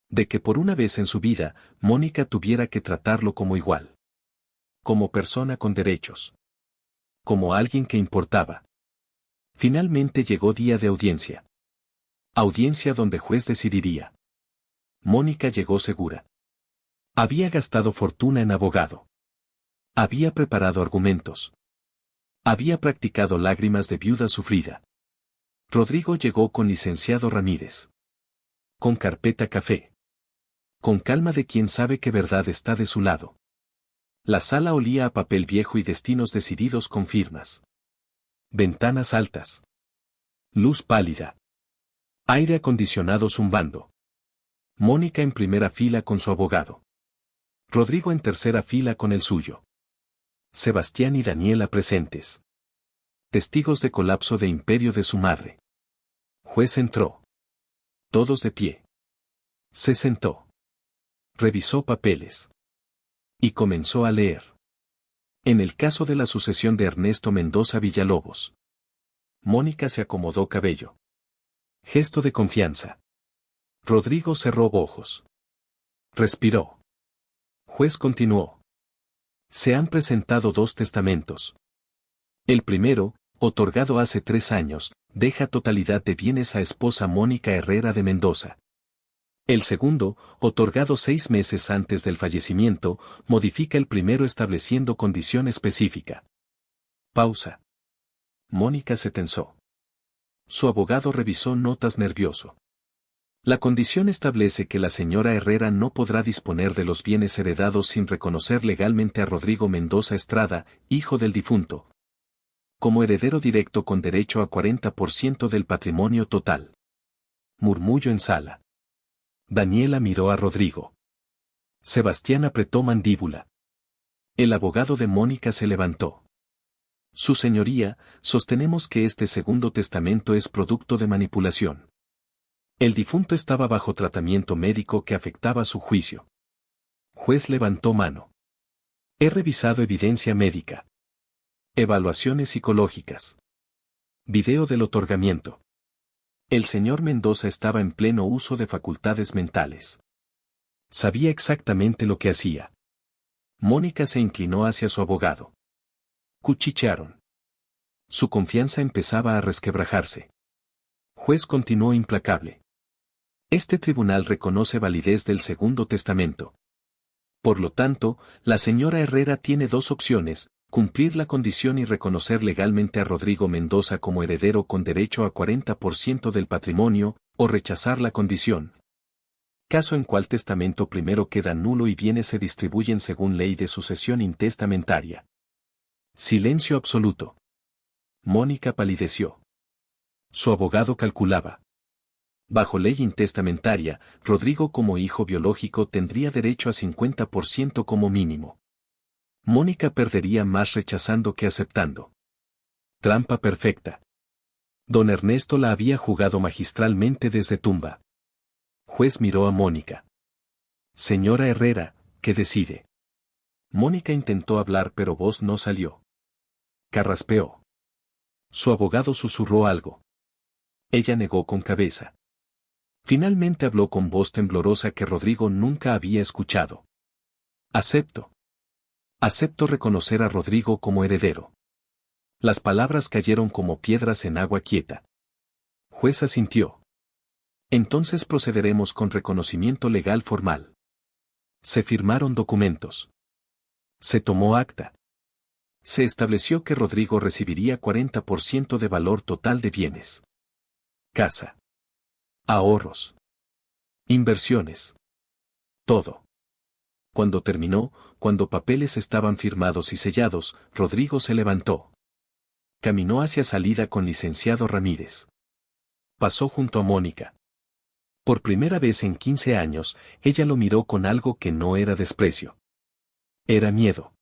De que por una vez en su vida, Mónica tuviera que tratarlo como igual. Como persona con derechos. Como alguien que importaba. Finalmente llegó día de audiencia. Audiencia donde juez decidiría. Mónica llegó segura. Había gastado fortuna en abogado. Había preparado argumentos. Había practicado lágrimas de viuda sufrida. Rodrigo llegó con licenciado Ramírez. Con carpeta café. Con calma de quien sabe que verdad está de su lado. La sala olía a papel viejo y destinos decididos con firmas. Ventanas altas. Luz pálida. Aire acondicionado zumbando. Mónica en primera fila con su abogado. Rodrigo en tercera fila con el suyo. Sebastián y Daniela presentes. Testigos de colapso de imperio de su madre. Juez entró. Todos de pie. Se sentó. Revisó papeles. Y comenzó a leer. En el caso de la sucesión de Ernesto Mendoza Villalobos. Mónica se acomodó cabello. Gesto de confianza. Rodrigo cerró ojos. Respiró. Juez continuó. Se han presentado 2 testamentos. El primero, otorgado hace 3 años, deja totalidad de bienes a esposa Mónica Herrera de Mendoza. El segundo, otorgado 6 meses antes del fallecimiento, modifica el primero estableciendo condición específica. Pausa. Mónica se tensó. Su abogado revisó notas nervioso. La condición establece que la señora Herrera no podrá disponer de los bienes heredados sin reconocer legalmente a Rodrigo Mendoza Estrada, hijo del difunto, como heredero directo con derecho a 40% del patrimonio total. Murmullo en sala. Daniela miró a Rodrigo. Sebastián apretó mandíbula. El abogado de Mónica se levantó. Su señoría, sostenemos que este segundo testamento es producto de manipulación. El difunto estaba bajo tratamiento médico que afectaba su juicio. Juez levantó mano. He revisado evidencia médica. Evaluaciones psicológicas. Video del otorgamiento. El señor Mendoza estaba en pleno uso de facultades mentales. Sabía exactamente lo que hacía. Mónica se inclinó hacia su abogado. Cuchichearon. Su confianza empezaba a resquebrajarse. Juez continuó implacable. Este tribunal reconoce validez del segundo testamento. Por lo tanto, la señora Herrera tiene dos opciones: cumplir la condición y reconocer legalmente a Rodrigo Mendoza como heredero con derecho a 40% del patrimonio, o rechazar la condición. Caso en cual testamento primero queda nulo y bienes se distribuyen según ley de sucesión intestamentaria. Silencio absoluto. Mónica palideció. Su abogado calculaba. Bajo ley intestamentaria, Rodrigo como hijo biológico tendría derecho a 50% como mínimo. Mónica perdería más rechazando que aceptando. Trampa perfecta. Don Ernesto la había jugado magistralmente desde tumba. Juez miró a Mónica. Señora Herrera, ¿qué decide? Mónica intentó hablar pero voz no salió. Carraspeó. Su abogado susurró algo. Ella negó con cabeza. Finalmente habló con voz temblorosa que Rodrigo nunca había escuchado. Acepto. Acepto reconocer a Rodrigo como heredero. Las palabras cayeron como piedras en agua quieta. Juez asintió. Entonces procederemos con reconocimiento legal formal. Se firmaron documentos. Se tomó acta. Se estableció que Rodrigo recibiría 40% de valor total de bienes. Casa. Ahorros. Inversiones. Todo. Cuando terminó, cuando papeles estaban firmados y sellados, Rodrigo se levantó. Caminó hacia salida con licenciado Ramírez. Pasó junto a Mónica. Por primera vez en 15 años, ella lo miró con algo que no era desprecio. Era miedo.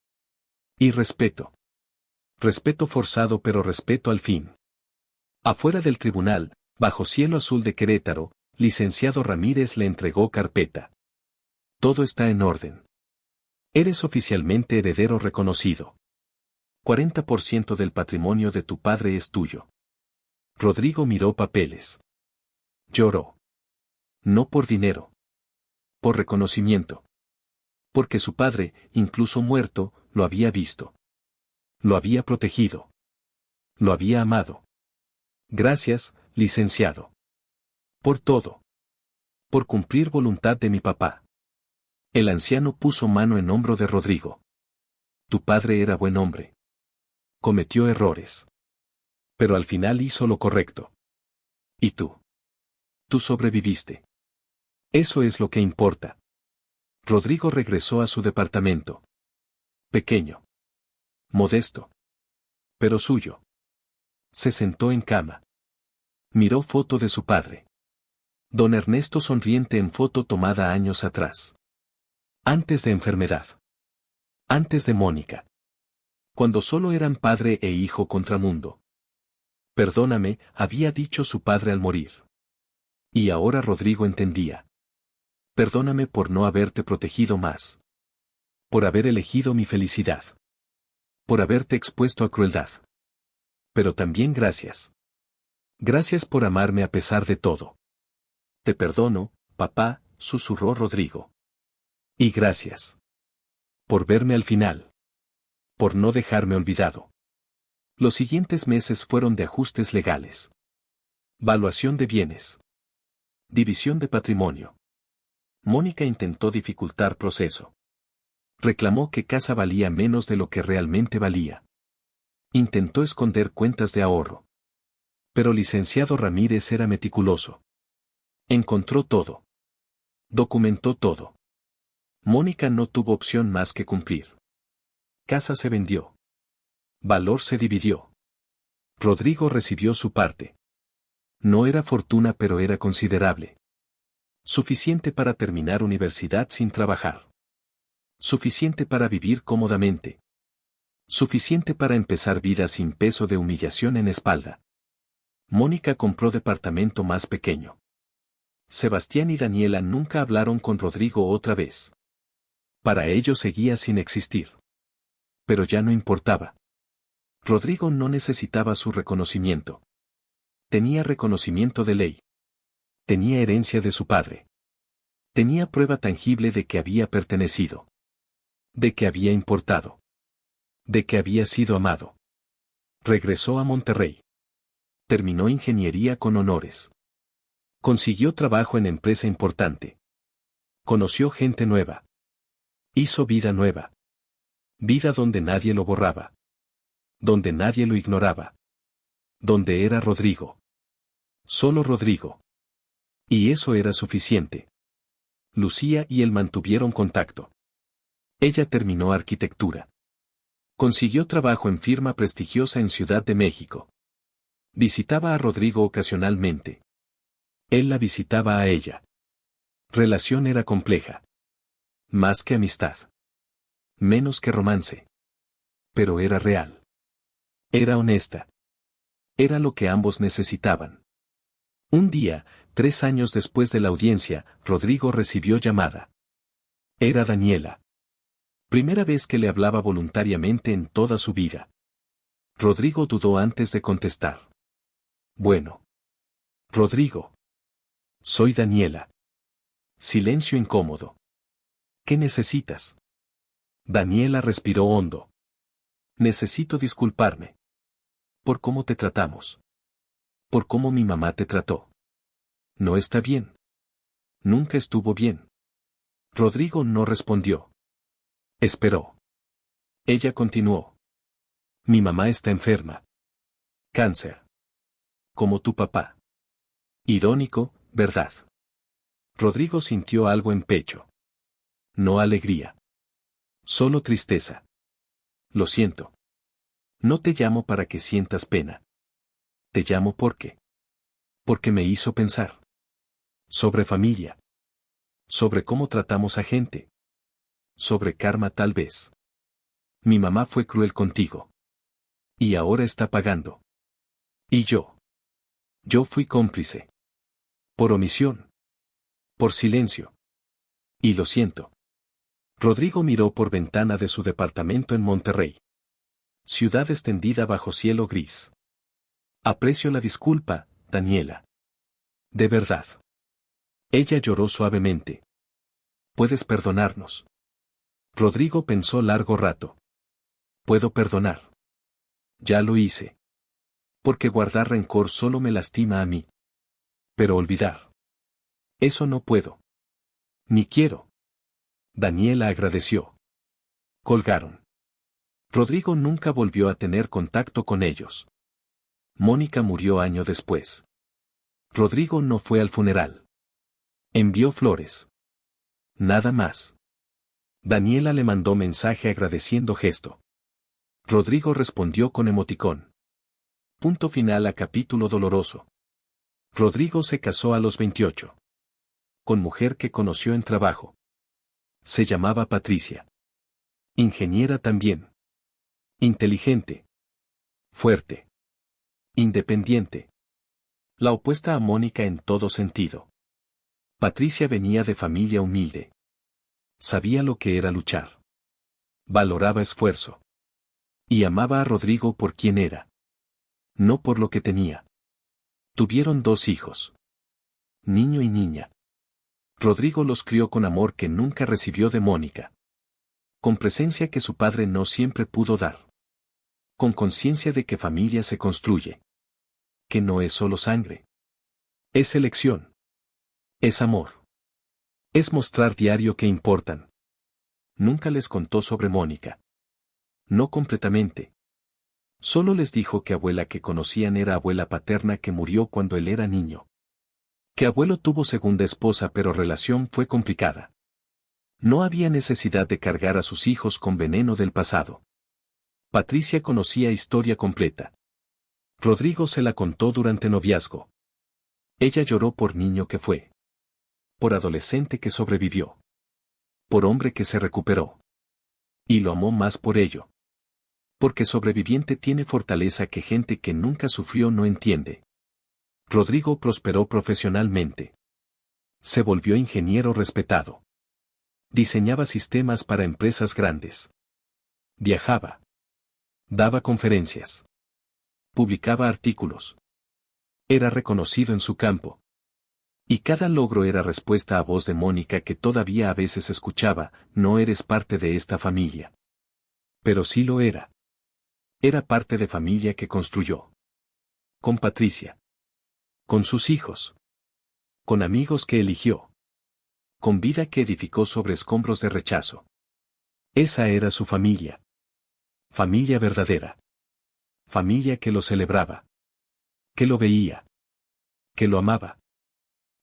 Y respeto. Respeto forzado pero respeto al fin. Afuera del tribunal, bajo cielo azul de Querétaro, licenciado Ramírez le entregó carpeta. Todo está en orden. Eres oficialmente heredero reconocido. 40% del patrimonio de tu padre es tuyo. Rodrigo miró papeles. Lloró. No por dinero. Por reconocimiento. Porque su padre, incluso muerto, lo había visto. Lo había protegido. Lo había amado. Gracias, licenciado. Por todo. Por cumplir voluntad de mi papá. El anciano puso mano en hombro de Rodrigo. Tu padre era buen hombre. Cometió errores. Pero al final hizo lo correcto. ¿Y tú? Tú sobreviviste. Eso es lo que importa. Rodrigo regresó a su departamento. Pequeño. Modesto. Pero suyo. Se sentó en cama. Miró foto de su padre. Don Ernesto sonriente en foto tomada años atrás. Antes de enfermedad. Antes de Mónica. Cuando solo eran padre e hijo contra mundo. Perdóname, había dicho su padre al morir. Y ahora Rodrigo entendía. Perdóname por no haberte protegido más. Por haber elegido mi felicidad. Por haberte expuesto a crueldad. Pero también gracias. Gracias por amarme a pesar de todo. Te perdono, papá, susurró Rodrigo. Y gracias. Por verme al final. Por no dejarme olvidado. Los siguientes meses fueron de ajustes legales. Valuación de bienes. División de patrimonio. Mónica intentó dificultar proceso. Reclamó que casa valía menos de lo que realmente valía. Intentó esconder cuentas de ahorro. Pero licenciado Ramírez era meticuloso. Encontró todo. Documentó todo. Mónica no tuvo opción más que cumplir. Casa se vendió. Valor se dividió. Rodrigo recibió su parte. No era fortuna, pero era considerable. Suficiente para terminar universidad sin trabajar. Suficiente para vivir cómodamente. Suficiente para empezar vida sin peso de humillación en espalda. Mónica compró departamento más pequeño. Sebastián y Daniela nunca hablaron con Rodrigo otra vez. Para ellos seguía sin existir. Pero ya no importaba. Rodrigo no necesitaba su reconocimiento. Tenía reconocimiento de ley. Tenía herencia de su padre. Tenía prueba tangible de que había pertenecido. De que había importado. De que había sido amado. Regresó a Monterrey. Terminó ingeniería con honores. Consiguió trabajo en empresa importante. Conoció gente nueva. Hizo vida nueva. Vida donde nadie lo borraba. Donde nadie lo ignoraba. Donde era Rodrigo. Solo Rodrigo. Y eso era suficiente. Lucía y él mantuvieron contacto. Ella terminó arquitectura. Consiguió trabajo en firma prestigiosa en Ciudad de México. Visitaba a Rodrigo ocasionalmente. Él la visitaba a ella. Relación era compleja. Más que amistad. Menos que romance. Pero era real. Era honesta. Era lo que ambos necesitaban. Un día, 3 años después de la audiencia, Rodrigo recibió llamada. Era Daniela. Primera vez que le hablaba voluntariamente en toda su vida. Rodrigo dudó antes de contestar. Bueno. Rodrigo. Soy Daniela. Silencio incómodo. ¿Qué necesitas? Daniela respiró hondo. Necesito disculparme. Por cómo te tratamos. Por cómo mi mamá te trató. No está bien. Nunca estuvo bien. Rodrigo no respondió. Esperó. Ella continuó. Mi mamá está enferma. Cáncer. Como tu papá. Irónico, ¿verdad? Rodrigo sintió algo en pecho. No alegría. Solo tristeza. Lo siento. No te llamo para que sientas pena. Te llamo porque me hizo pensar. Sobre familia. Sobre cómo tratamos a gente. Sobre karma tal vez. Mi mamá fue cruel contigo. Y ahora está pagando. Y yo. Yo fui cómplice. Por omisión. Por silencio. Y lo siento. Rodrigo miró por ventana de su departamento en Monterrey. Ciudad extendida bajo cielo gris. Aprecio la disculpa, Daniela. De verdad. Ella lloró suavemente. Puedes perdonarnos. Rodrigo pensó largo rato. Puedo perdonar. Ya lo hice. Porque guardar rencor solo me lastima a mí. Pero olvidar. Eso no puedo. Ni quiero. Daniela agradeció. Colgaron. Rodrigo nunca volvió a tener contacto con ellos. Mónica murió año después. Rodrigo no fue al funeral. Envió flores. Nada más. Daniela le mandó mensaje agradeciendo gesto. Rodrigo respondió con emoticón. Punto final a capítulo doloroso. Rodrigo se casó a los 28. Con mujer que conoció en trabajo. Se llamaba Patricia. Ingeniera también. Inteligente. Fuerte. Independiente. La opuesta a Mónica en todo sentido. Patricia venía de familia humilde. Sabía lo que era luchar. Valoraba esfuerzo. Y amaba a Rodrigo por quien era. No por lo que tenía. Tuvieron 2 hijos. Niño y niña. Rodrigo los crió con amor que nunca recibió de Mónica. Con presencia que su padre no siempre pudo dar. Con conciencia de que familia se construye. Que no es solo sangre. Es elección. Es amor. Es mostrar diario que importan. Nunca les contó sobre Mónica. No completamente. Solo les dijo que abuela que conocían era abuela paterna que murió cuando él era niño. Que abuelo tuvo segunda esposa pero relación fue complicada. No había necesidad de cargar a sus hijos con veneno del pasado. Patricia conocía historia completa. Rodrigo se la contó durante noviazgo. Ella lloró por niño que fue. Por adolescente que sobrevivió. Por hombre que se recuperó. Y lo amó más por ello. Porque sobreviviente tiene fortaleza que gente que nunca sufrió no entiende. Rodrigo prosperó profesionalmente. Se volvió ingeniero respetado. Diseñaba sistemas para empresas grandes. Viajaba. Daba conferencias. Publicaba artículos. Era reconocido en su campo. Y cada logro era respuesta a voz de Mónica que todavía a veces escuchaba, no eres parte de esta familia. Pero sí lo era. Era parte de familia que construyó. Con Patricia. Con sus hijos. Con amigos que eligió. Con vida que edificó sobre escombros de rechazo. Esa era su familia. Familia verdadera. Familia que lo celebraba. Que lo veía. Que lo amaba.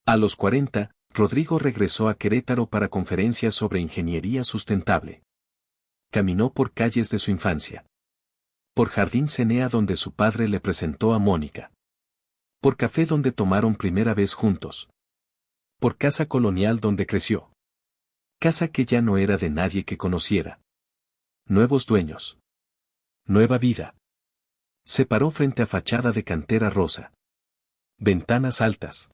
A los 40, Rodrigo regresó a Querétaro para conferencias sobre ingeniería sustentable. Caminó por calles de su infancia. Por Jardín Cenea donde su padre le presentó a Mónica. Por café donde tomaron primera vez juntos. Por casa colonial donde creció. Casa que ya no era de nadie que conociera. Nuevos dueños. Nueva vida. Se paró frente a fachada de cantera rosa. Ventanas altas.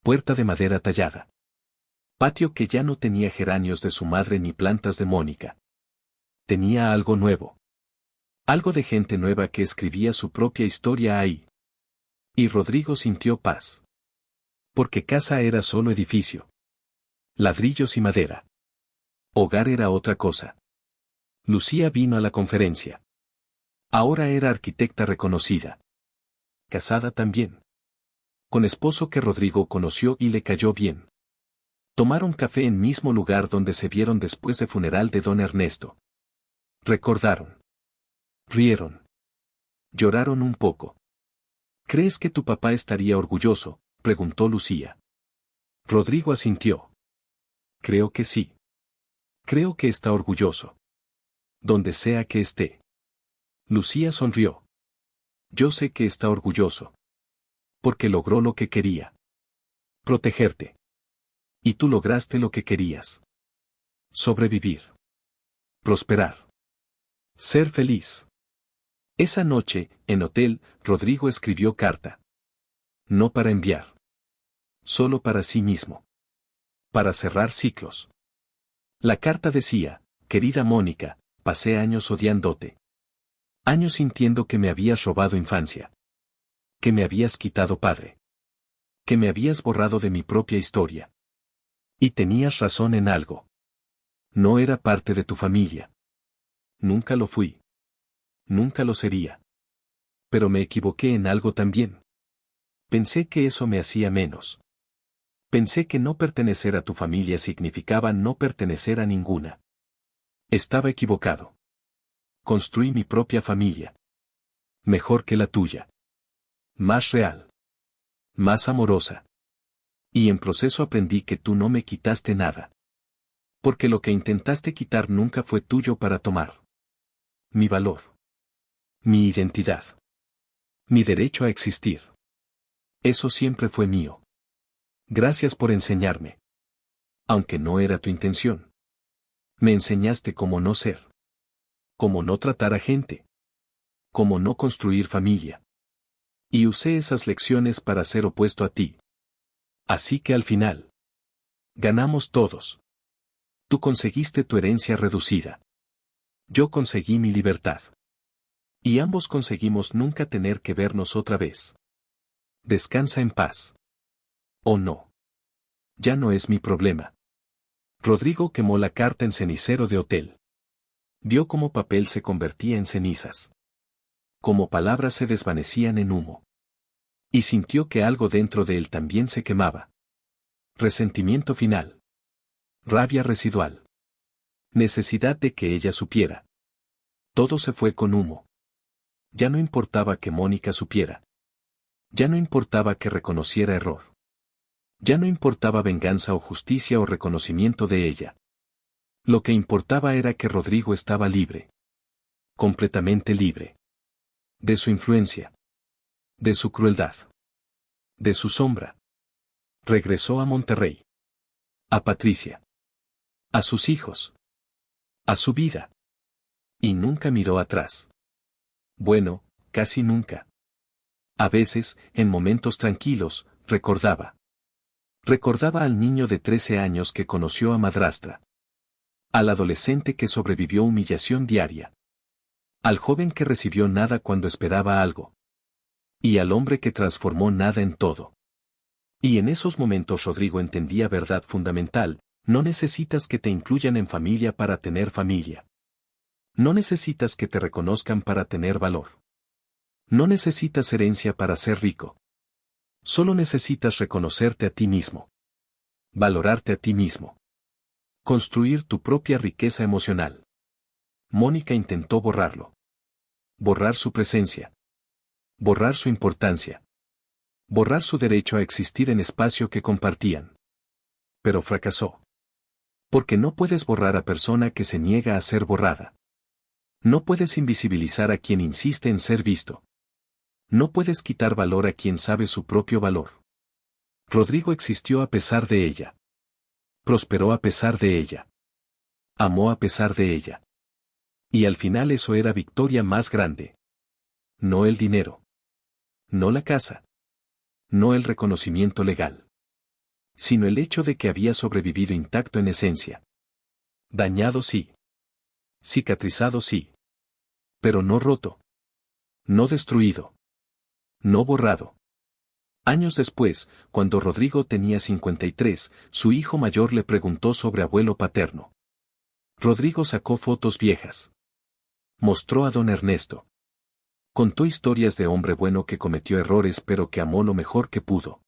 Puerta de madera tallada. Patio que ya no tenía geranios de su madre ni plantas de Mónica. Tenía algo nuevo. Algo de gente nueva que escribía su propia historia ahí. Y Rodrigo sintió paz. Porque casa era solo edificio. Ladrillos y madera. Hogar era otra cosa. Lucía vino a la conferencia. Ahora era arquitecta reconocida. Casada también. Con esposo que Rodrigo conoció y le cayó bien. Tomaron café en mismo lugar donde se vieron después de funeral de don Ernesto. Recordaron. Rieron. Lloraron un poco. ¿Crees que tu papá estaría orgulloso?, preguntó Lucía. Rodrigo asintió. Creo que sí. Creo que está orgulloso. Donde sea que esté. Lucía sonrió. Yo sé que está orgulloso. Porque logró lo que quería. Protegerte. Y tú lograste lo que querías. Sobrevivir. Prosperar. Ser feliz. Esa noche, en hotel, Rodrigo escribió carta. No para enviar. Solo para sí mismo. Para cerrar ciclos. La carta decía, querida Mónica, pasé años odiándote. Años sintiendo que me habías robado infancia. Que me habías quitado padre. Que me habías borrado de mi propia historia. Y tenías razón en algo. No era parte de tu familia. Nunca lo fui. Nunca lo sería. Pero me equivoqué en algo también. Pensé que eso me hacía menos. Pensé que no pertenecer a tu familia significaba no pertenecer a ninguna. Estaba equivocado. Construí mi propia familia. Mejor que la tuya. Más real. Más amorosa. Y en proceso aprendí que tú no me quitaste nada. Porque lo que intentaste quitar nunca fue tuyo para tomar. Mi valor. Mi identidad. Mi derecho a existir. Eso siempre fue mío. Gracias por enseñarme. Aunque no era tu intención. Me enseñaste cómo no ser. Cómo no tratar a gente. Cómo no construir familia. Y usé esas lecciones para ser opuesto a ti. Así que al final. Ganamos todos. Tú conseguiste tu herencia reducida. Yo conseguí mi libertad. Y ambos conseguimos nunca tener que vernos otra vez. Descansa en paz. ¿O no? Ya no es mi problema. Rodrigo quemó la carta en cenicero de hotel. Vio cómo papel se convertía en cenizas. Cómo palabras se desvanecían en humo. Y sintió que algo dentro de él también se quemaba. Resentimiento final. Rabia residual. Necesidad de que ella supiera. Todo se fue con humo. Ya no importaba que Mónica supiera. Ya no importaba que reconociera error. Ya no importaba venganza o justicia o reconocimiento de ella. Lo que importaba era que Rodrigo estaba libre. Completamente libre. De su influencia. De su crueldad. De su sombra. Regresó a Monterrey. A Patricia. A sus hijos. A su vida. Y nunca miró atrás. Bueno, casi nunca. A veces, en momentos tranquilos, recordaba. Recordaba al niño de 13 años que conoció a madrastra. Al adolescente que sobrevivió humillación diaria. Al joven que recibió nada cuando esperaba algo. Y al hombre que transformó nada en todo. Y en esos momentos Rodrigo entendía verdad fundamental: no necesitas que te incluyan en familia para tener familia. No necesitas que te reconozcan para tener valor. No necesitas herencia para ser rico. Solo necesitas reconocerte a ti mismo. Valorarte a ti mismo. Construir tu propia riqueza emocional. Mónica intentó borrarlo. Borrar su presencia. Borrar su importancia. Borrar su derecho a existir en espacio que compartían. Pero fracasó. Porque no puedes borrar a persona que se niega a ser borrada. No puedes invisibilizar a quien insiste en ser visto. No puedes quitar valor a quien sabe su propio valor. Rodrigo existió a pesar de ella. Prosperó a pesar de ella. Amó a pesar de ella. Y al final eso era victoria más grande. No el dinero. No la casa. No el reconocimiento legal. Sino el hecho de que había sobrevivido intacto en esencia. Dañado sí. Cicatrizado sí. Pero no roto. No destruido. No borrado. Años después, cuando Rodrigo tenía 53, su hijo mayor le preguntó sobre abuelo paterno. Rodrigo sacó fotos viejas. Mostró a don Ernesto. Contó historias de hombre bueno que cometió errores pero que amó lo mejor que pudo.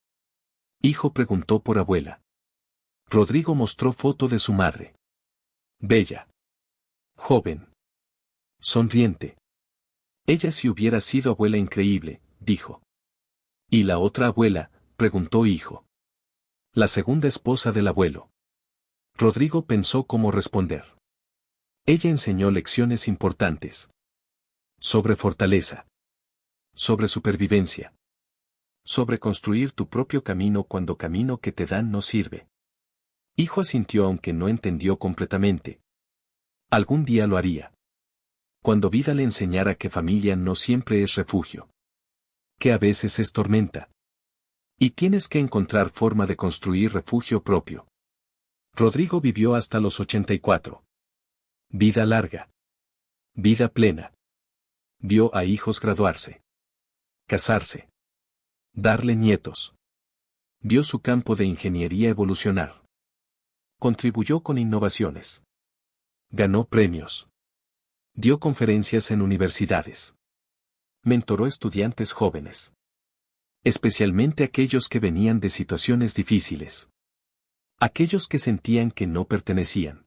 Hijo preguntó por abuela. Rodrigo mostró foto de su madre. Bella. Joven. Sonriente. Ella si hubiera sido abuela increíble, dijo. ¿Y la otra abuela?, preguntó hijo. La segunda esposa del abuelo. Rodrigo pensó cómo responder. Ella enseñó lecciones importantes. Sobre fortaleza. Sobre supervivencia. Sobre construir tu propio camino cuando camino que te dan no sirve. Hijo asintió aunque no entendió completamente. Algún día lo haría. Cuando vida le enseñara que familia no siempre es refugio. Que a veces es tormenta. Y tienes que encontrar forma de construir refugio propio. Rodrigo vivió hasta los 84. Vida larga. Vida plena. Vio a hijos graduarse. Casarse. Darle nietos. Vio su campo de ingeniería evolucionar. Contribuyó con innovaciones. Ganó premios. Dio conferencias en universidades. Mentoró estudiantes jóvenes. Especialmente aquellos que venían de situaciones difíciles. Aquellos que sentían que no pertenecían.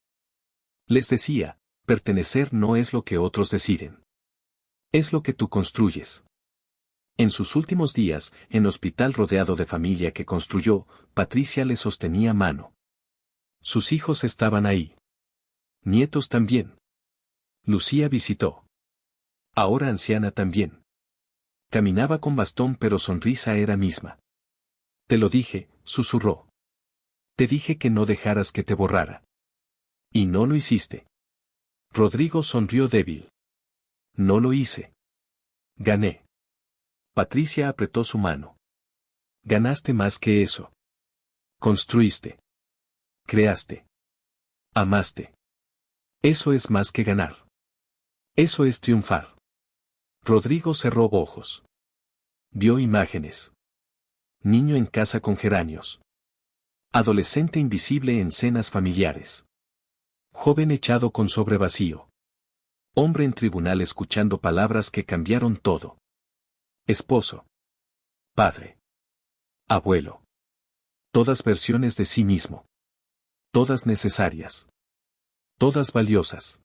Les decía, pertenecer no es lo que otros deciden. Es lo que tú construyes. En sus últimos días, en hospital rodeado de familia que construyó, Patricia le sostenía mano. Sus hijos estaban ahí. Nietos también. Lucía visitó. Ahora anciana también. Caminaba con bastón pero sonrisa era misma. Te lo dije, susurró. Te dije que no dejaras que te borrara. Y no lo hiciste. Rodrigo sonrió débil. No lo hice. Gané. Patricia apretó su mano. Ganaste más que eso. Construiste. Creaste. Amaste. Eso es más que ganar. Eso es triunfar. Rodrigo cerró ojos. Vio imágenes. Niño en casa con geranios. Adolescente invisible en cenas familiares. Joven echado con sobre vacío. Hombre en tribunal escuchando palabras que cambiaron todo. Esposo. Padre. Abuelo. Todas versiones de sí mismo. Todas necesarias. Todas valiosas.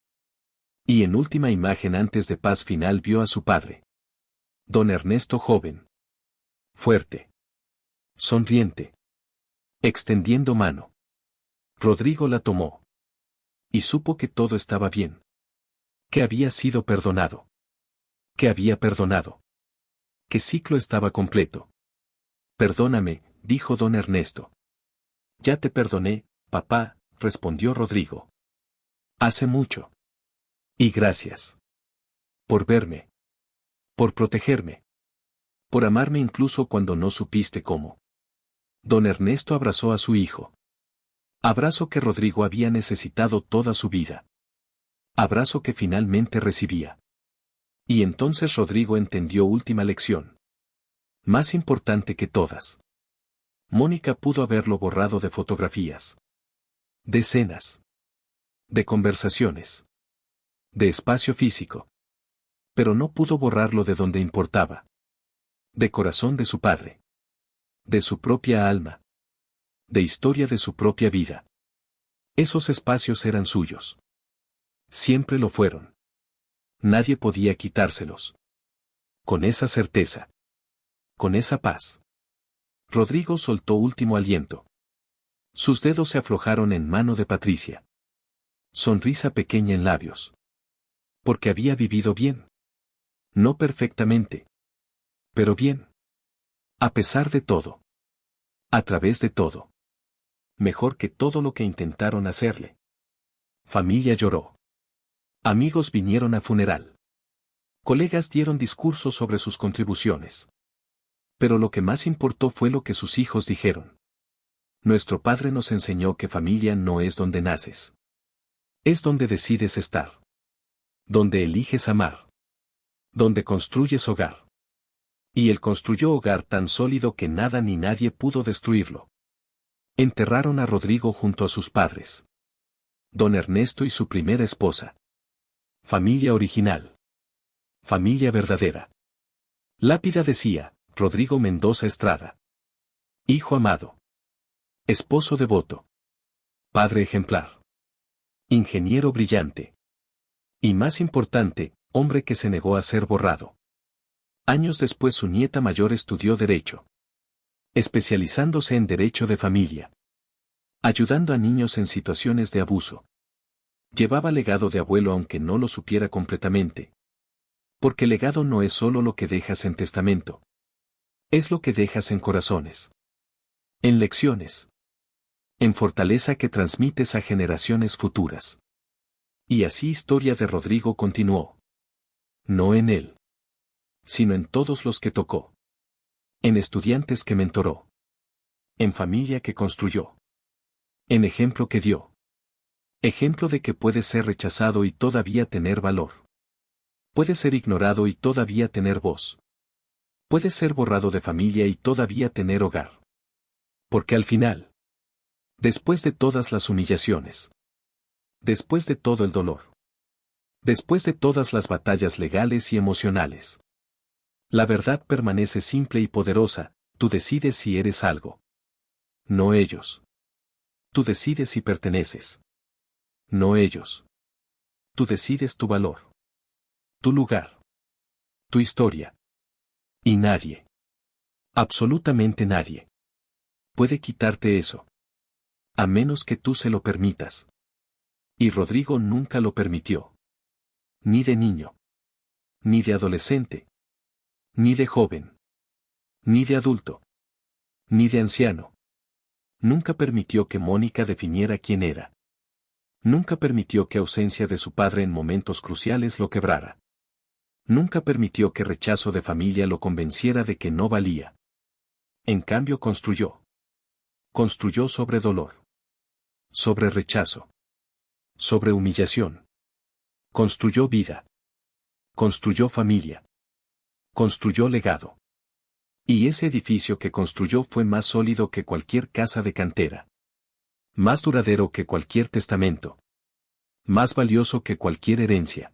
Y en última imagen antes de paz final vio a su padre. Don Ernesto joven. Fuerte. Sonriente. Extendiendo mano. Rodrigo la tomó. Y supo que todo estaba bien. Que había sido perdonado. Que había perdonado. Que ciclo estaba completo. Perdóname, dijo don Ernesto. Ya te perdoné, papá, respondió Rodrigo. Hace mucho. Y gracias. Por verme. Por protegerme. Por amarme incluso cuando no supiste cómo. Don Ernesto abrazó a su hijo. Abrazo que Rodrigo había necesitado toda su vida. Abrazo que finalmente recibía. Y entonces Rodrigo entendió última lección. Más importante que todas. Mónica pudo haberlo borrado de fotografías. De escenas. De conversaciones. De espacio físico. Pero no pudo borrarlo de donde importaba. De corazón de su padre. De su propia alma. De historia de su propia vida. Esos espacios eran suyos. Siempre lo fueron. Nadie podía quitárselos. Con esa certeza. Con esa paz. Rodrigo soltó último aliento. Sus dedos se aflojaron en mano de Patricia. Sonrisa pequeña en labios. Porque había vivido bien. No perfectamente. Pero bien. A pesar de todo. A través de todo. Mejor que todo lo que intentaron hacerle. Familia lloró. Amigos vinieron a funeral. Colegas dieron discursos sobre sus contribuciones. Pero lo que más importó fue lo que sus hijos dijeron. Nuestro padre nos enseñó que familia no es donde naces. Es donde decides estar. Donde eliges amar. Donde construyes hogar. Y él construyó hogar tan sólido que nada ni nadie pudo destruirlo. Enterraron a Rodrigo junto a sus padres. Don Ernesto y su primera esposa. Familia original. Familia verdadera. Lápida decía, Rodrigo Mendoza Estrada. Hijo amado. Esposo devoto. Padre ejemplar. Ingeniero brillante. Y más importante, hombre que se negó a ser borrado. Años después su nieta mayor estudió Derecho. Especializándose en Derecho de Familia. Ayudando a niños en situaciones de abuso. Llevaba legado de abuelo aunque no lo supiera completamente. Porque legado no es solo lo que dejas en testamento. Es lo que dejas en corazones. En lecciones. En fortaleza que transmites a generaciones futuras. Y así historia de Rodrigo continuó. No en él. Sino en todos los que tocó. En estudiantes que mentoró. En familia que construyó. En ejemplo que dio. Ejemplo de que puedes ser rechazado y todavía tener valor. Puedes ser ignorado y todavía tener voz. Puedes ser borrado de familia y todavía tener hogar. Porque al final, después de todas las humillaciones, después de todo el dolor, después de todas las batallas legales y emocionales, la verdad permanece simple y poderosa, tú decides si eres algo. No ellos. Tú decides si perteneces. No ellos. Tú decides tu valor. Tu lugar. Tu historia. Y nadie. Absolutamente nadie. Puede quitarte eso. A menos que tú se lo permitas. Y Rodrigo nunca lo permitió. Ni de niño. Ni de adolescente. Ni de joven. Ni de adulto. Ni de anciano. Nunca permitió que Mónica definiera quién era. Nunca permitió que ausencia de su padre en momentos cruciales lo quebrara. Nunca permitió que rechazo de familia lo convenciera de que no valía. En cambio construyó. Construyó sobre dolor. Sobre rechazo. Sobre humillación. Construyó vida. Construyó familia. Construyó legado. Y ese edificio que construyó fue más sólido que cualquier casa de cantera. Más duradero que cualquier testamento. Más valioso que cualquier herencia.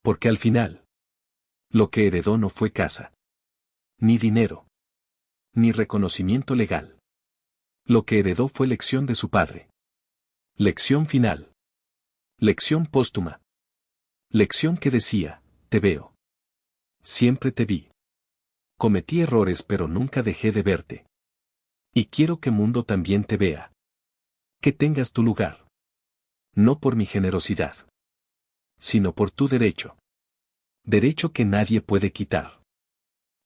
Porque al final, lo que heredó no fue casa. Ni dinero. Ni reconocimiento legal. Lo que heredó fue lección de su padre. Lección final. Lección póstuma. Lección que decía, te veo. Siempre te vi. Cometí errores pero nunca dejé de verte. Y quiero que mundo también te vea. Que tengas tu lugar. No por mi generosidad. Sino por tu derecho. Derecho que nadie puede quitar.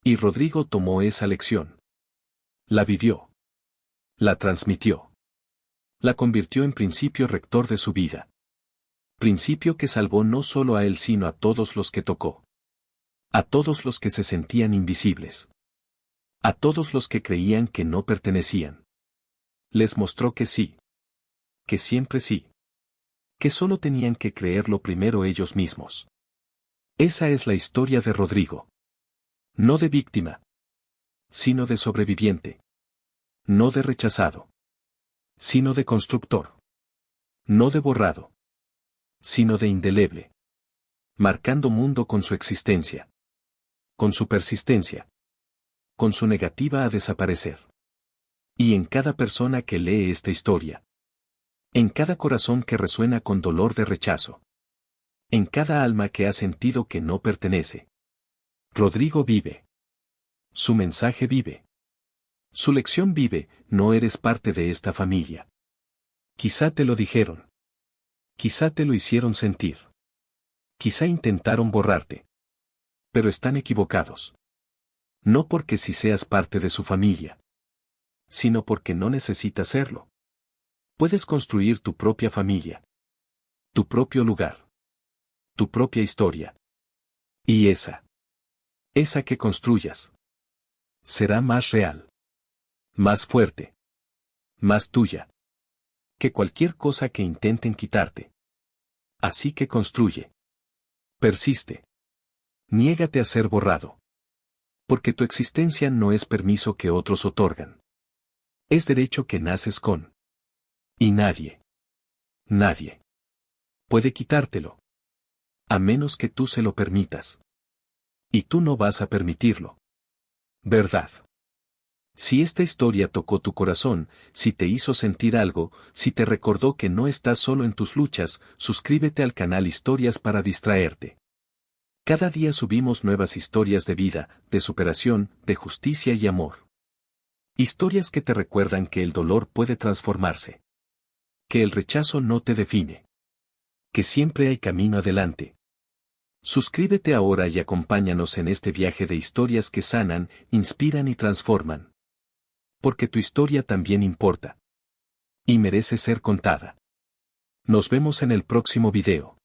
Y Rodrigo tomó esa lección. La vivió. La transmitió. La convirtió en principio rector de su vida. Principio que salvó no solo a él sino a todos los que tocó. A todos los que se sentían invisibles. A todos los que creían que no pertenecían. Les mostró que sí. Que siempre sí. Que solo tenían que creerlo primero ellos mismos. Esa es la historia de Rodrigo. No de víctima. Sino de sobreviviente. No de rechazado. Sino de constructor. No de borrado. Sino de indeleble. Marcando mundo con su existencia. Con su persistencia. Con su negativa a desaparecer. Y en cada persona que lee esta historia. En cada corazón que resuena con dolor de rechazo. En cada alma que ha sentido que no pertenece. Rodrigo vive. Su mensaje vive. Su lección vive, no eres parte de esta familia. Quizá te lo dijeron. Quizá te lo hicieron sentir. Quizá intentaron borrarte. Pero están equivocados. No porque si seas parte de su familia. Sino porque no necesitas serlo. Puedes construir tu propia familia. Tu propio lugar. Tu propia historia. Y esa que construyas. Será más real. Más fuerte. Más tuya. Que cualquier cosa que intenten quitarte. Así que construye. Persiste. Niégate a ser borrado. Porque tu existencia no es permiso que otros otorgan. Es derecho que naces con. Y nadie. Puede quitártelo. A menos que tú se lo permitas. Y tú no vas a permitirlo. ¿Verdad? Si esta historia tocó tu corazón, si te hizo sentir algo, si te recordó que no estás solo en tus luchas, suscríbete al canal Historias para distraerte. Cada día subimos nuevas historias de vida, de superación, de justicia y amor. Historias que te recuerdan que el dolor puede transformarse. Que el rechazo no te define. Que siempre hay camino adelante. Suscríbete ahora y acompáñanos en este viaje de historias que sanan, inspiran y transforman. Porque tu historia también importa. Y merece ser contada. Nos vemos en el próximo video.